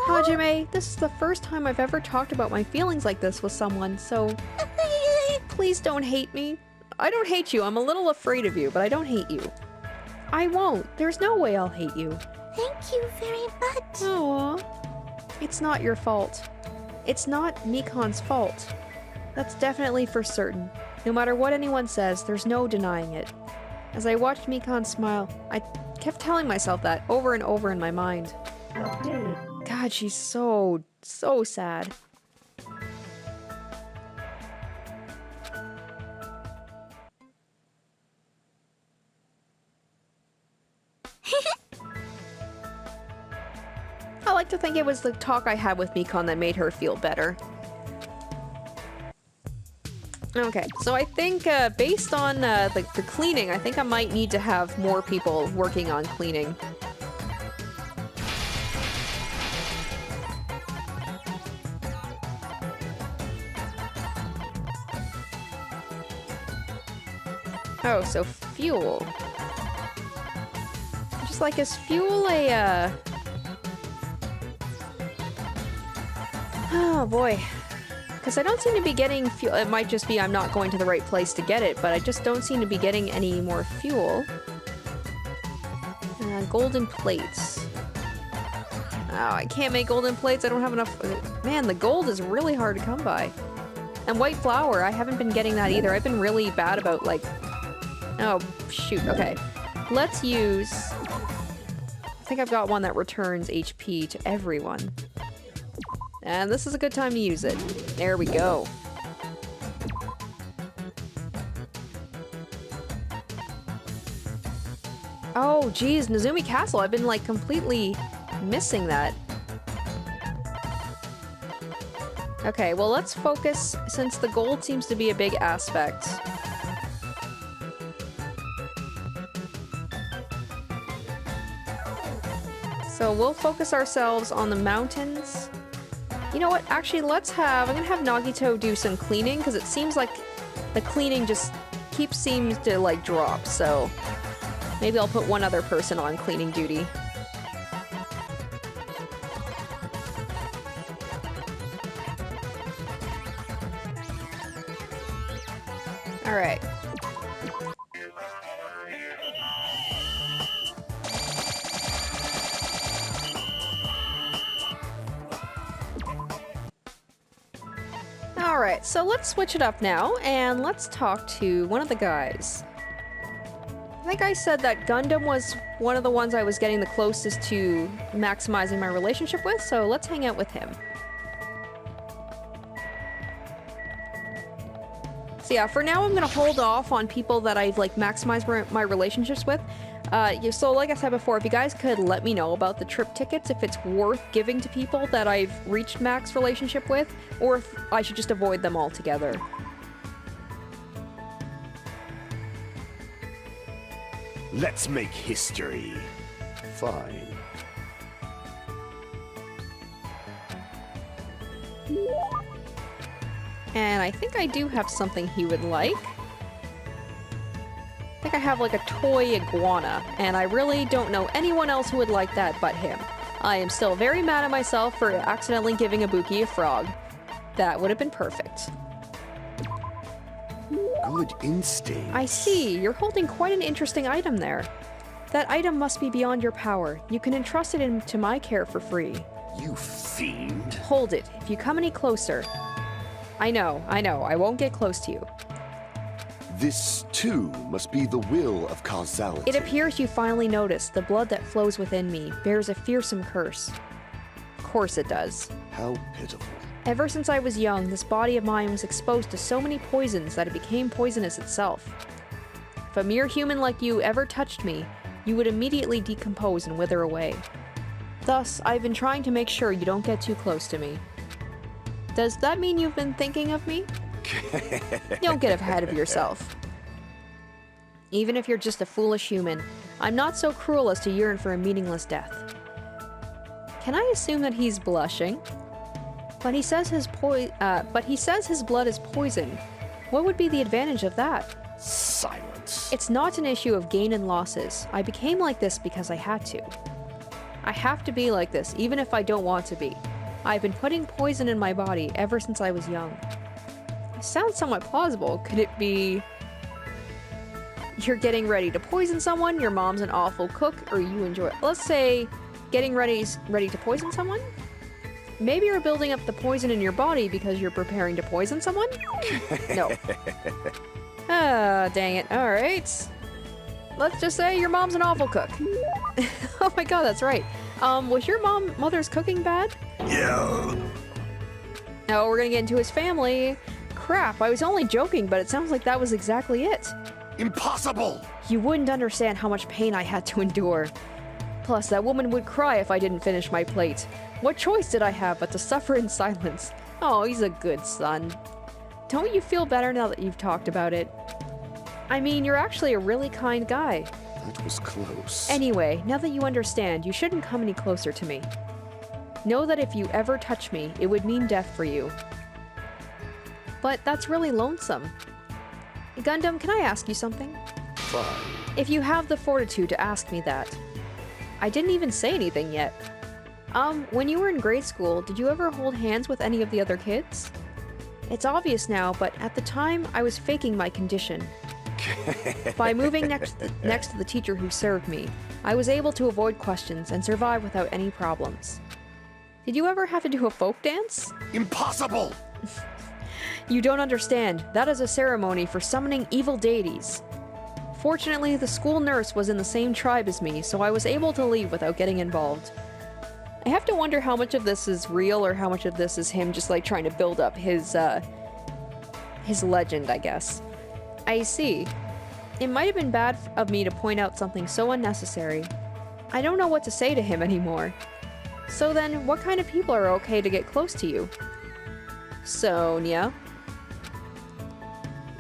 Hajime, this is the first time I've ever talked about my feelings like this with someone, so please don't hate me. I don't hate you, I'm a little afraid of you, but I don't hate you. I won't. There's no way I'll hate you. Thank you very much. Aww. It's not your fault. It's not Mikan's fault. That's definitely for certain. No matter what anyone says, there's no denying it. As I watched Mikan smile, I kept telling myself that over and over in my mind. God, she's so sad. I like to think it was the talk I had with Mikan that made her feel better. Okay, so I think based on the cleaning, I think I might need to have more people working on cleaning. Oh, so fuel. Just like, is fuel a, Oh boy. Because I don't seem to be getting fuel. It might just be I'm not going to the right place to get it, but I just don't seem to be getting any more fuel. Golden plates. Oh, I can't make golden plates. I don't have enough. Man, the gold is really hard to come by. And white flour, I haven't been getting that either. I've been really bad about, like... Oh, shoot. Okay. Let's use... I think I've got one that returns HP to everyone. And this is a good time to use it. There we go. Oh, geez, Nezumi Castle. I've been, like, completely missing that. Okay, well, let's focus, since the gold seems to be a big aspect. So we'll focus ourselves on the mountains. You know what? Actually, I'm gonna have Nagito do some cleaning, because it seems like the cleaning just seems to, like, drop, so maybe I'll put one other person on cleaning duty. Alright. Alright, so let's switch it up now, and let's talk to one of the guys. I think I said that Gundham was one of the ones I was getting the closest to maximizing my relationship with, so let's hang out with him. So yeah, for now I'm gonna hold off on people that I've, like, maximized my relationships with. So like I said before, if you guys could let me know about the trip tickets, if it's worth giving to people that I've reached max relationship with, or if I should just avoid them altogether. Let's make history. Fine. And I think I do have something he would like. I think I have like a toy iguana, and I really don't know anyone else who would like that but him. I am still very mad at myself for accidentally giving Ibuki a frog. That would have been perfect. Good instinct. I see, you're holding quite an interesting item there. That item must be beyond your power. You can entrust it into my care for free. You fiend. Hold it, if you come any closer. I know, I won't get close to you. This, too, must be the will of causality. It appears you finally noticed the blood that flows within me bears a fearsome curse. Of course it does. How pitiful. Ever since I was young, this body of mine was exposed to so many poisons that it became poisonous itself. If a mere human like you ever touched me, you would immediately decompose and wither away. Thus, I've been trying to make sure you don't get too close to me. Does that mean you've been thinking of me? Don't get ahead of yourself. Even if you're just a foolish human, I'm not so cruel as to yearn for a meaningless death. Can I assume that he's blushing? But he says his blood is poison. What would be the advantage of that? Silence. It's not an issue of gain and losses. I became like this because I had to. I have to be like this, even if I don't want to be. I've been putting poison in my body ever since I was young. It sounds somewhat plausible. Could it be you're getting ready to poison someone, your mom's an awful cook, or you enjoy it? Let's say getting ready to poison someone? Maybe you're building up the poison in your body because you're preparing to poison someone? No. Ah, dang it. Alright. Let's just say your mom's an awful cook. Oh my god, that's right. Was your mother's cooking bad? Yeah. No, we're gonna get into his family. Crap, I was only joking, but it sounds like that was exactly it. Impossible! You wouldn't understand how much pain I had to endure. Plus, that woman would cry if I didn't finish my plate. What choice did I have but to suffer in silence? Oh, he's a good son. Don't you feel better now that you've talked about it? I mean, you're actually a really kind guy. That was close. Anyway, now that you understand, you shouldn't come any closer to me. Know that if you ever touch me, it would mean death for you. But that's really lonesome. Gundham, can I ask you something? Fine. If you have the fortitude to ask me that. I didn't even say anything yet. When you were in grade school, did you ever hold hands with any of the other kids? It's obvious now, but at the time, I was faking my condition. By moving next to the teacher who served me, I was able to avoid questions and survive without any problems. Did you ever have to do a folk dance? Impossible! You don't understand. That is a ceremony for summoning evil deities. Fortunately, the school nurse was in the same tribe as me, so I was able to leave without getting involved. I have to wonder how much of this is real or how much of this is him just like trying to build up his legend, I guess. I see. It might have been bad of me to point out something so unnecessary. I don't know what to say to him anymore. So then, what kind of people are okay to get close to you? Sonia.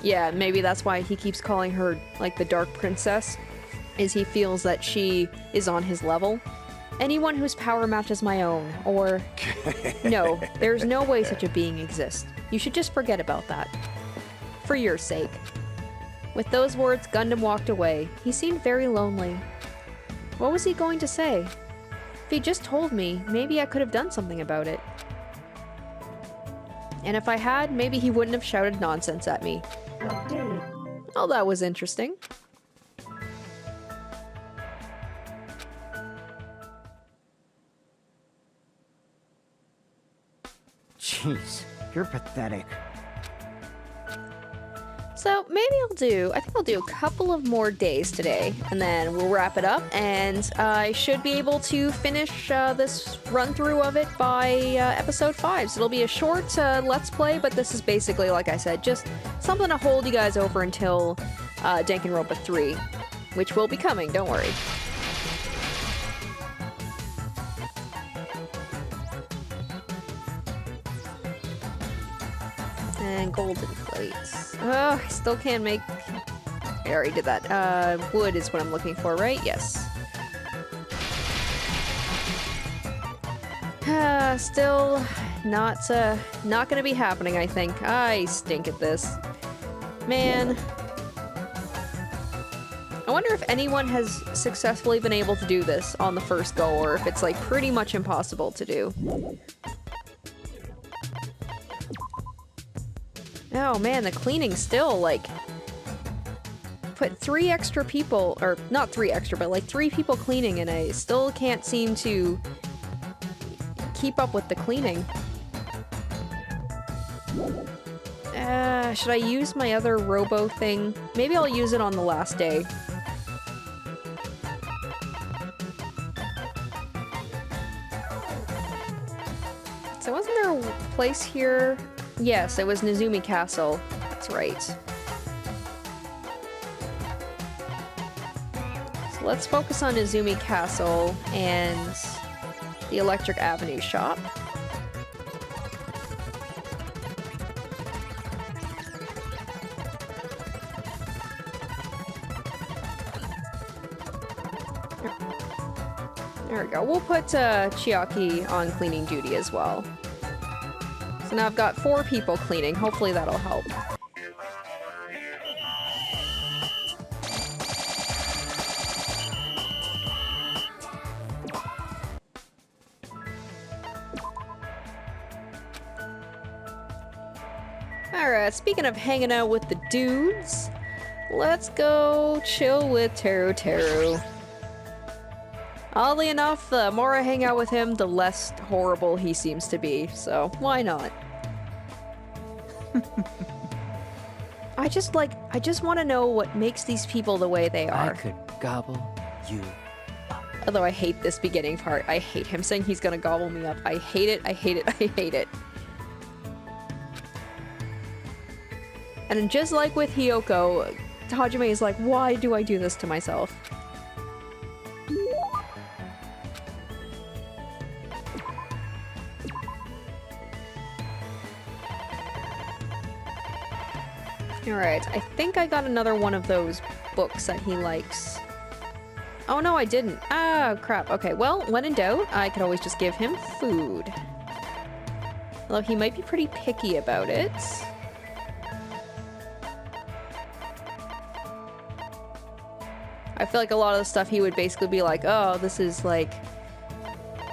Yeah, maybe that's why he keeps calling her, like, the Dark Princess, is he feels that she is on his level. Anyone whose power matches my own, or... No, there's no way such a being exists. You should just forget about that. For your sake. With those words, Gundham walked away. He seemed very lonely. What was he going to say? If he just told me, maybe I could have done something about it. And if I had, maybe he wouldn't have shouted nonsense at me. Oh, that was interesting. Jeez, you're pathetic. So maybe I think I'll do a couple of more days today, and then we'll wrap it up, and I should be able to finish this run-through of it by episode 5. So it'll be a short Let's Play, but this is basically, like I said, just something to hold you guys over until Danganronpa 3. which will be coming, don't worry. And golden plates. Oh, I still can't make... I already did that. Wood is what I'm looking for, right? Yes. Still not gonna be happening, I think. I stink at this. Man. I wonder if anyone has successfully been able to do this on the first go, or if it's like pretty much impossible to do. Oh man, the cleaning still, like... Put 3 extra people, or not 3 extra, but like 3 people cleaning, and I still can't seem to keep up with the cleaning. Should I use my other robo thing? Maybe I'll use it on the last day. So wasn't there a place here? Yes, it was Nezumi Castle. That's right. So let's focus on Nezumi Castle and the Electric Avenue shop. There we go. We'll put Chiaki on cleaning duty as well. So now I've got 4 people cleaning. Hopefully that'll help. Alright, speaking of hanging out with the dudes, let's go chill with Teruteru. Oddly enough, the more I hang out with him, the less horrible he seems to be, so why not? I just want to know what makes these people the way they are. I could gobble you. Although I hate this beginning part. I hate him saying he's gonna gobble me up. I hate it, I hate it, I hate it. And just like with Hiyoko, Hajime is like, why do I do this to myself? Alright, I think I got another one of those books that he likes. Oh no, I didn't. Ah, crap. Okay, well, when in doubt, I could always just give him food. Although he might be pretty picky about it. I feel like a lot of the stuff he would basically be like, oh, this is like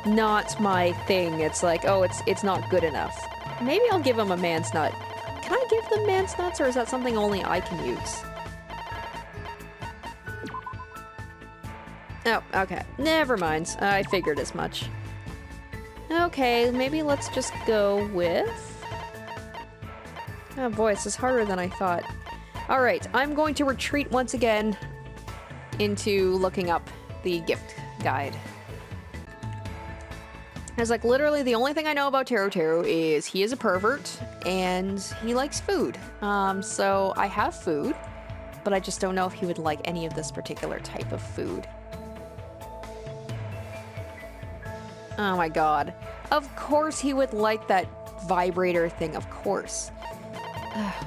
not my thing. It's like, oh, it's not good enough. Maybe I'll give him a man's nut. Can I give them man's nuts, or is that something only I can use? Oh, okay. Never mind. I figured as much. Okay, maybe let's just go with... Oh boy, this is harder than I thought. Alright, I'm going to retreat once again into looking up the gift guide. It's like literally the only thing I know about Teruteru is he is a pervert and he likes food. So I have food, but I just don't know if he would like any of this particular type of food. Oh my god. Of course he would like that vibrator thing, of course.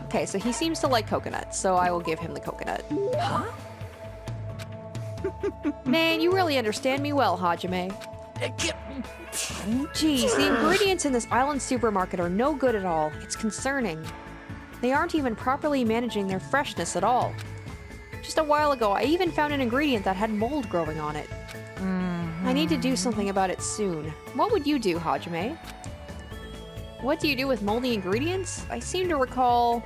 Okay, so he seems to like coconut, so I will give him the coconut. Huh? Man, you really understand me well, Hajime. Geez, the ingredients in this island supermarket are no good at all. It's concerning. They aren't even properly managing their freshness at all. Just a while ago, I even found an ingredient that had mold growing on it. I need to do something about it soon. What would you do, Hajime? What do you do with moldy ingredients? I seem to recall...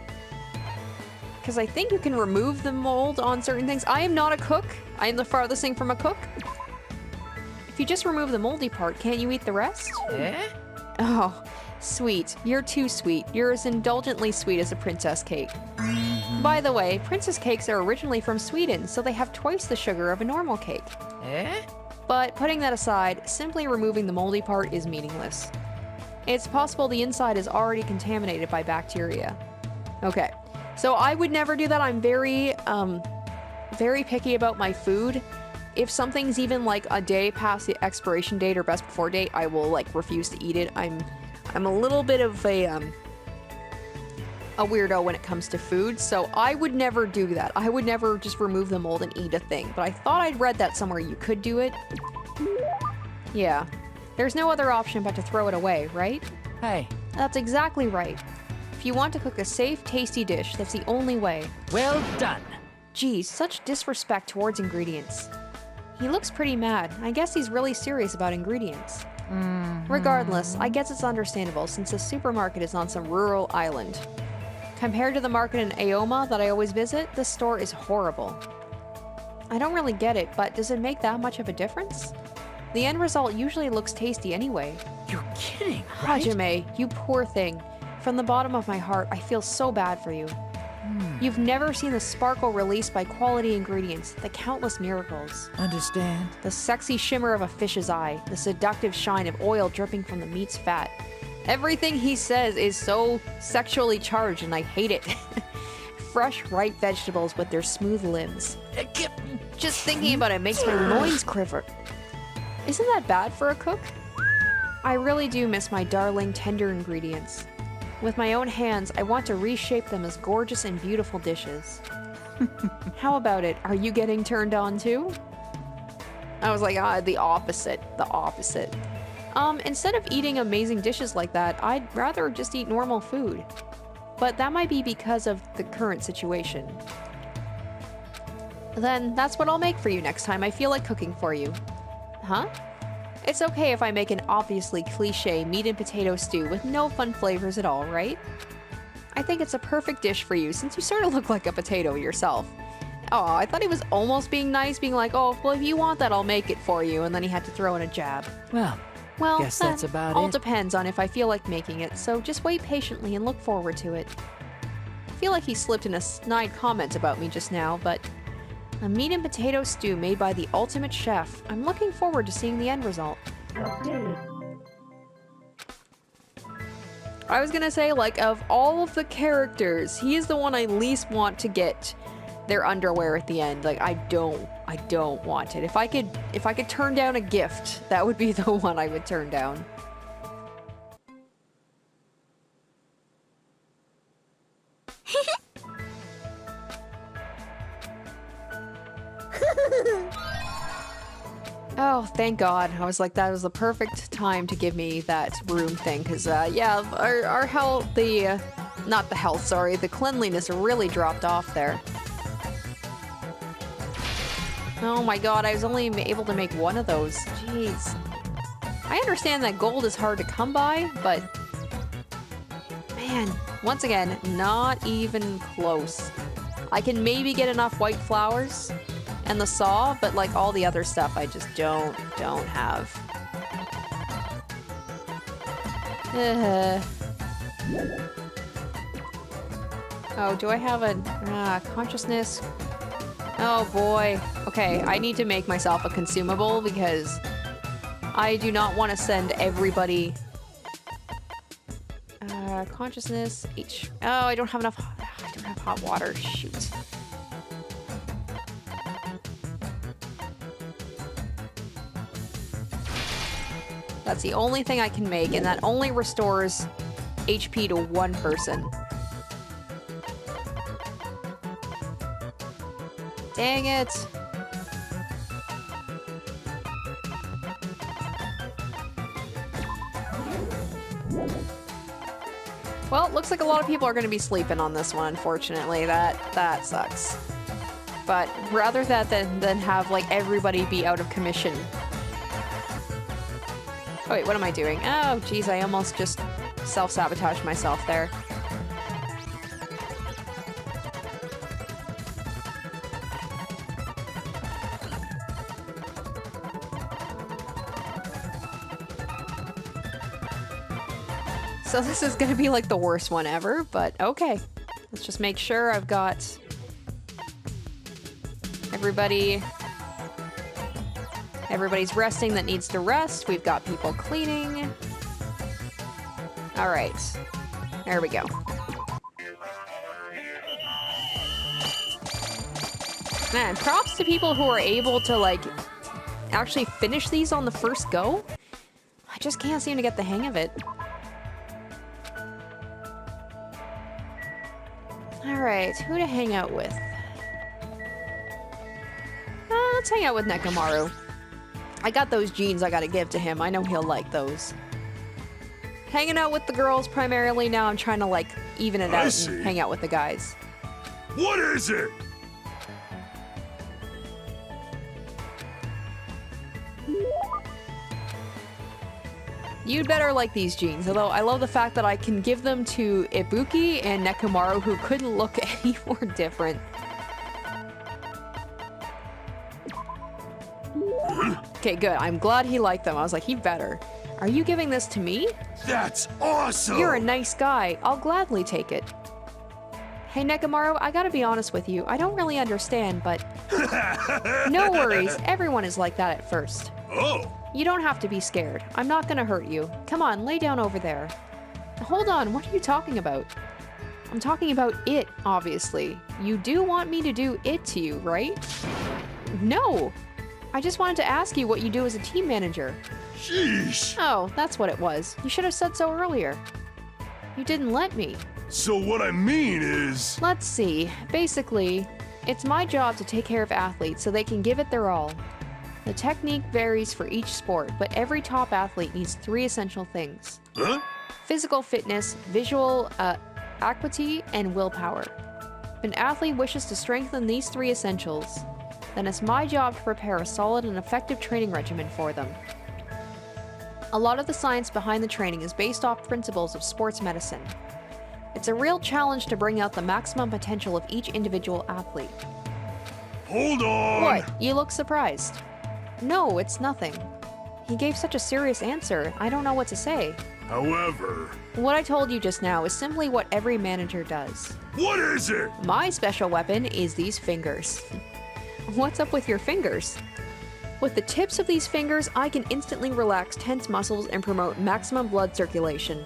Because I think you can remove the mold on certain things. I am not a cook. I am the farthest thing from a cook. If you just remove the moldy part, can't you eat the rest? Eh? Oh, sweet. You're too sweet. You're as indulgently sweet as a princess cake. By the way, princess cakes are originally from Sweden, so they have twice the sugar of a normal cake. Eh? But putting that aside, simply removing the moldy part is meaningless. It's possible the inside is already contaminated by bacteria. Okay, so I would never do that. I'm very, very picky about my food. If something's even like a day past the expiration date or best before date, I will like refuse to eat it. I'm a little bit of a weirdo when it comes to food, so I would never do that. I would never just remove the mold and eat a thing, but I thought I'd read that somewhere you could do it. Yeah. There's no other option but to throw it away, right? Hey, That's exactly right. If you want to cook a safe, tasty dish, that's the only way. well done. Geez, such disrespect towards ingredients. He looks pretty mad. I guess he's really serious about ingredients. Regardless, I guess it's understandable since the supermarket is on some rural island. Compared to the market in Aoma that I always visit, this store is horrible. I don't really get it, but does it make that much of a difference? The end result usually looks tasty anyway. You're kidding, right? Hajime, you poor thing. From the bottom of my heart, I feel so bad for you. You've never seen the sparkle released by quality ingredients, the countless miracles. Understand? The sexy shimmer of a fish's eye, the seductive shine of oil dripping from the meat's fat. Everything he says is so sexually charged and I hate it. Fresh, ripe vegetables with their smooth limbs. Just thinking about it makes my loins quiver. Isn't that bad for a cook? I really do miss my darling, tender ingredients. With my own hands, I want to reshape them as gorgeous and beautiful dishes. How about it? Are you getting turned on too? I was like, the opposite. The opposite. Instead of eating amazing dishes like that, I'd rather just eat normal food. But that might be because of the current situation. Then that's what I'll make for you next time I feel like cooking for you. Huh? It's okay if I make an obviously cliche meat and potato stew with no fun flavors at all, right? I think it's a perfect dish for you since you sort of look like a potato yourself. Oh, I thought he was almost being nice, being like, oh, well, if you want that, I'll make it for you, and then he had to throw in a jab. Well, guess that's about all it. depends on if I feel like making it, so just wait patiently and look forward to it. I feel like he slipped in a snide comment about me just now, but a meat and potato stew made by the ultimate chef. I'm looking forward to seeing the end result. I was gonna say, like, of all of the characters, he is the one I least want to get their underwear at the end. Like, I don't want it. If I could turn down a gift, that would be the one I would turn down. Oh, thank God. I was like, that was the perfect time to give me that room thing, because, yeah, our health, not the health, sorry, the cleanliness really dropped off there. Oh my God, I was only able to make one of those. Jeez. I understand that gold is hard to come by, but man, once again, not even close. I can maybe get enough white flowers and the saw, but like all the other stuff I just don't have. Oh, do I have a consciousness? Oh boy. Okay, I need to make myself a consumable because I do not want to send everybody consciousness H. Oh, I don't have enough. I don't have hot water. Shoot. That's the only thing I can make, and that only restores HP to one person. Dang it. Well, it looks like a lot of people are going to be sleeping on this one, unfortunately. That sucks. But rather that than have like everybody be out of commission. Oh wait, what am I doing? Oh geez, I almost just self-sabotaged myself there. So this is gonna be like the worst one ever, but okay. Let's just make sure I've got everybody's resting that needs to rest. We've got people cleaning. All right, there we go. Man, props to people who are able to, like, actually finish these on the first go. I just can't seem to get the hang of it. Alright, who to hang out with? Let's hang out with Nekomaru. I got those jeans I gotta give to him. I know he'll like those. Hanging out with the girls primarily. Now I'm trying to, like, even it out and hang out with the guys. What is it? You'd better like these jeans, although I love the fact that I can give them to Ibuki and Nekomaru, who couldn't look any more different. Okay, good. I'm glad he liked them. I was like, he better. Are you giving this to me? That's awesome! You're a nice guy. I'll gladly take it. Hey, Nekomaru, I gotta be honest with you. I don't really understand, but... No worries. Everyone is like that at first. Oh! You don't have to be scared. I'm not gonna hurt you. Come on, lay down over there. Hold on, what are you talking about? I'm talking about it, obviously. You do want me to do it to you, right? No! I just wanted to ask you what you do as a team manager. Sheesh! Oh, that's what it was. You should have said so earlier. You didn't let me. So what I mean is... Let's see. Basically, it's my job to take care of athletes so they can give it their all. The technique varies for each sport, but every top athlete needs 3 essential things. Huh? Physical fitness, visual acuity, and willpower. If an athlete wishes to strengthen these 3 essentials, then it's my job to prepare a solid and effective training regimen for them. A lot of the science behind the training is based off principles of sports medicine. It's a real challenge to bring out the maximum potential of each individual athlete. Hold on! What? You look surprised. No, it's nothing. He gave such a serious answer, I don't know what to say. However... What I told you just now is simply what every manager does. What is it? My special weapon is these fingers. What's up with your fingers? With the tips of these fingers, I can instantly relax tense muscles and promote maximum blood circulation.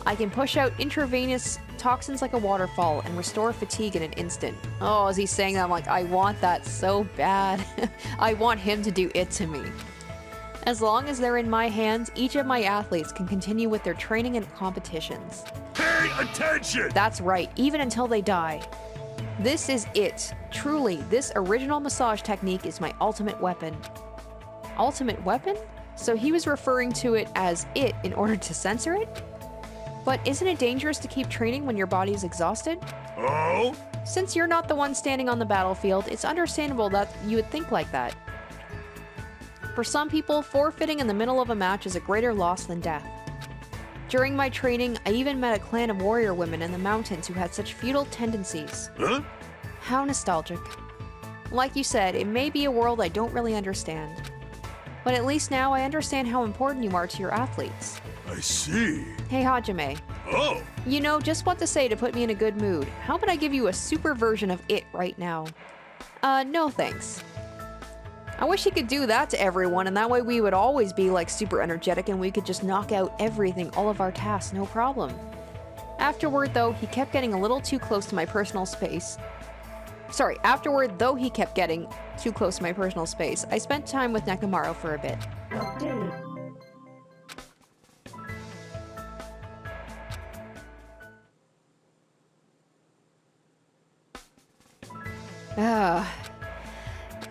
I can push out intravenous toxins like a waterfall and restore fatigue in an instant. Oh, as he's saying that, I'm like, I want that so bad. I want him to do it to me. As long as they're in my hands, each of my athletes can continue with their training and competitions. Pay attention! That's right, even until they die. This is it. Truly, this original massage technique is my ultimate weapon. Ultimate weapon? So he was referring to it as it in order to censor it? But isn't it dangerous to keep training when your body is exhausted? Oh? Since you're not the one standing on the battlefield, it's understandable that you would think like that. For some people, forfeiting in the middle of a match is a greater loss than death. During my training, I even met a clan of warrior women in the mountains who had such feudal tendencies. Huh? How nostalgic. Like you said, it may be a world I don't really understand. But at least now I understand how important you are to your athletes. I see. Hey Hajime, Oh! you know just what to say to put me in a good mood. How about I give you a super version of it right now? No thanks. I wish he could do that to everyone, and that way we would always be like super energetic and we could just knock out everything, all of our tasks, no problem. Afterward though, he kept getting a little too close to my personal space. Afterward though he kept getting too close to my personal space, I spent time with Nekomaru for a bit.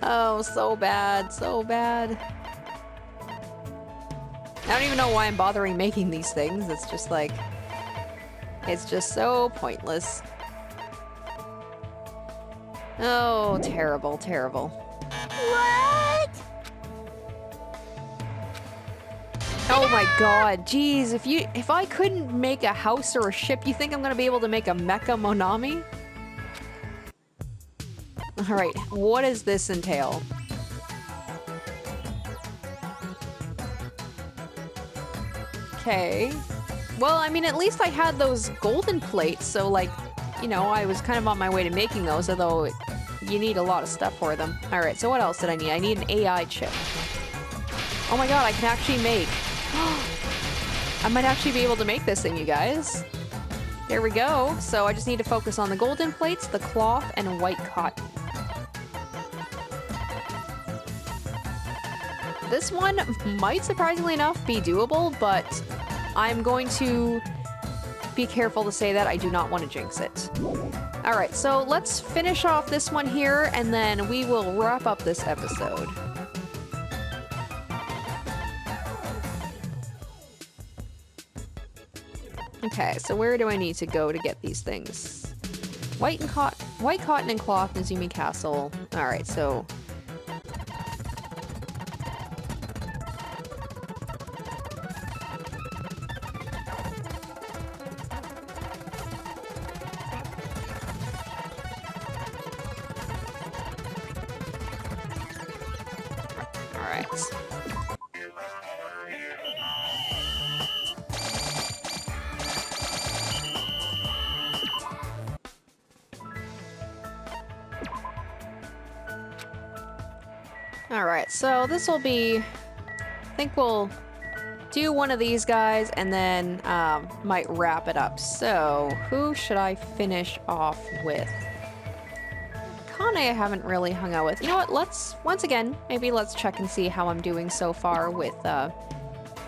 Oh, so bad, so bad. I don't even know why I'm bothering making these things. It's just like, it's just so pointless. Oh, terrible, terrible. What? Oh my god, jeez, if I couldn't make a house or a ship, you think I'm gonna be able to make a mecha Monami? Alright, what does this entail? Okay. Well, I mean, at least I had those golden plates, so like, you know, I was kind of on my way to making those, although you need a lot of stuff for them. Alright, so what else did I need? I need an AI chip. Oh my god, I can actually make... I might actually be able to make this thing, you guys. There we go. So I just need to focus on the golden plates, the cloth, and white cotton. This one might, surprisingly enough, be doable, but I'm going to be careful to say that. I do not want to jinx it. Alright, so let's finish off this one here, and then we will wrap up this episode. Okay, so where do I need to go to get these things? White cotton and cloth, Nezumi Castle. Alright, so... Alright, so this will be... I think we'll do one of these guys and then might wrap it up. So, who should I finish off with? Kane I haven't really hung out with. You know what, let's, once again, maybe let's check and see how I'm doing so far with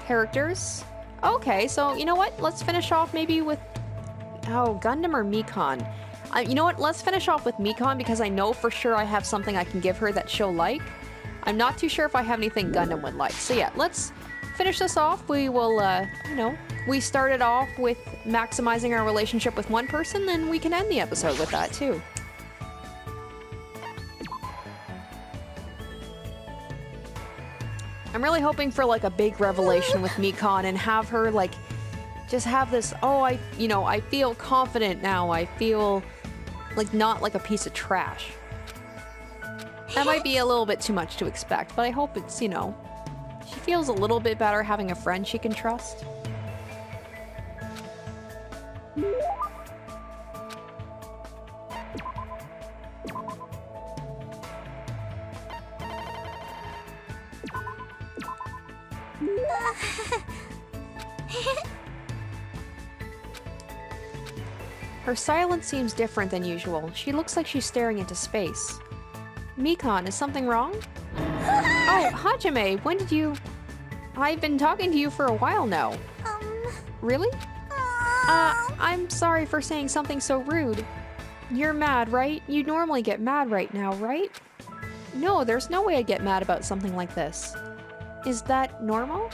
characters. Okay, so you know what, let's finish off maybe with... Oh, Gundham or Mikan? You know what, let's finish off with Mikan because I know for sure I have something I can give her that she'll like. I'm not too sure if I have anything Gundham would like. So yeah, let's finish this off. We will, you know, we started off with maximizing our relationship with one person, then we can end the episode with that too. I'm really hoping for like a big revelation with Mikan and have her like, just have this, oh, I feel confident now. I feel like not like a piece of trash. That might be a little bit too much to expect, but I hope it's, you know, she feels a little bit better having a friend she can trust. Her silence seems different than usual. She looks like she's staring into space. Mikan, is something wrong? Oh, Hajime, when did you... I've been talking to you for a while now. Really? I'm sorry for saying something so rude. You're mad, right? You normally get mad right now, right? No, there's no way I'd get mad about something like this. Is that normal?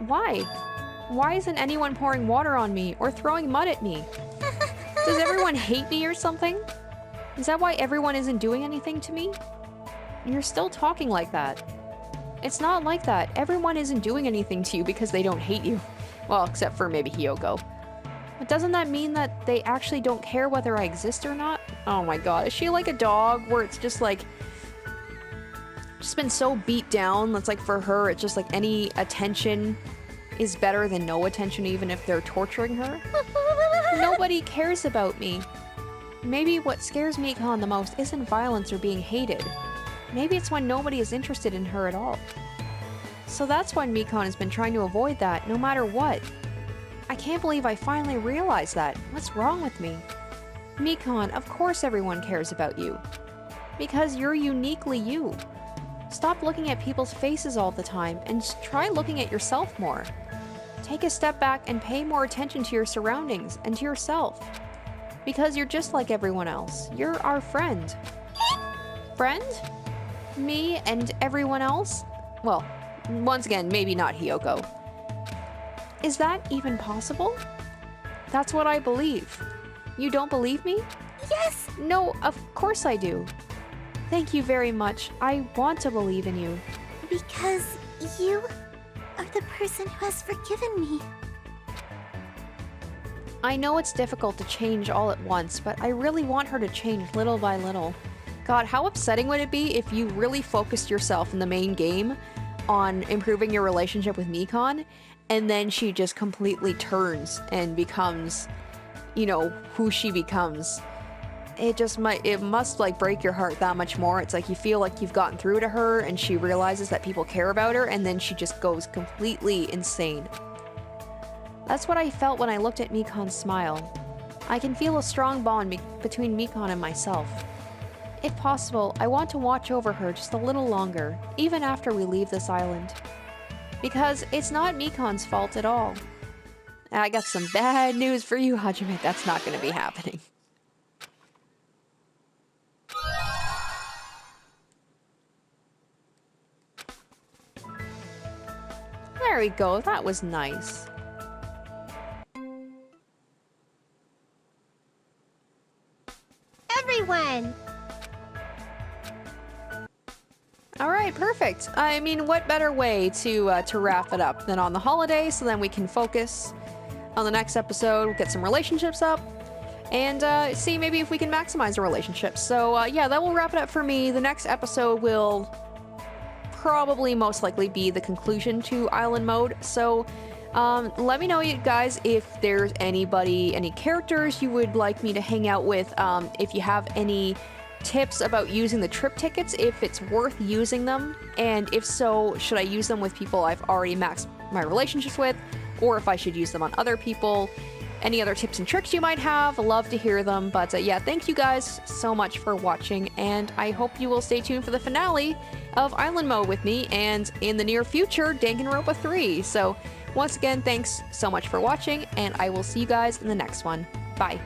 Why? Why isn't anyone pouring water on me or throwing mud at me? Does everyone hate me or something? Is that why everyone isn't doing anything to me? You're still talking like that. It's not like that. Everyone isn't doing anything to you because they don't hate you. Well, except for maybe Hiyoko. But doesn't that mean that they actually don't care whether I exist or not? Oh my god, is she like a dog where it's just like... just been so beat down that's like for her it's just like any attention is better than no attention even if they're torturing her? Nobody cares about me. Maybe what scares Mikan the most isn't violence or being hated. Maybe it's when nobody is interested in her at all. So that's why Mikan has been trying to avoid that, no matter what. I can't believe I finally realized that. What's wrong with me? Mikan, of course everyone cares about you. Because you're uniquely you. Stop looking at people's faces all the time and try looking at yourself more. Take a step back and pay more attention to your surroundings and to yourself. Because you're just like everyone else. You're our friend. Friend? Me and everyone else? Well, once again, maybe not Hiyoko. Is that even possible? That's what I believe. You don't believe me? Yes! No, of course I do. Thank you very much. I want to believe in you. Because you are the person who has forgiven me. I know it's difficult to change all at once, but I really want her to change little by little. God, how upsetting would it be if you really focused yourself in the main game on improving your relationship with Mikan, and then she just completely turns and becomes, you know, who she becomes. It must like break your heart that much more. It's like you feel like you've gotten through to her and she realizes that people care about her, and then she just goes completely insane. That's what I felt when I looked at Mikan's smile. I can feel a strong bond between Mikan and myself. If possible, I want to watch over her just a little longer, even after we leave this island. Because it's not Mikan's fault at all. And I got some bad news for you, Hajime. That's not going to be happening. There we go. That was nice. Everyone! All right, perfect. I mean, what better way to wrap it up than on the holiday, so then we can focus on the next episode, get some relationships up, and see maybe if we can maximize the relationships. So yeah, that will wrap it up for me. The next episode will probably most likely be the conclusion to Island Mode. So let me know, you guys, if there's any characters you would like me to hang out with, if you have any tips about using the trip tickets, if it's worth using them, and if so, should I use them with people I've already maxed my relationships with, or if I should use them on other people. Any other tips and tricks you might have, love to hear them. But yeah, thank you guys so much for watching, and I hope you will stay tuned for the finale of Island Mode with me, and in the near future, Danganronpa 3. So once again, thanks so much for watching, and I will see you guys in the next one. Bye.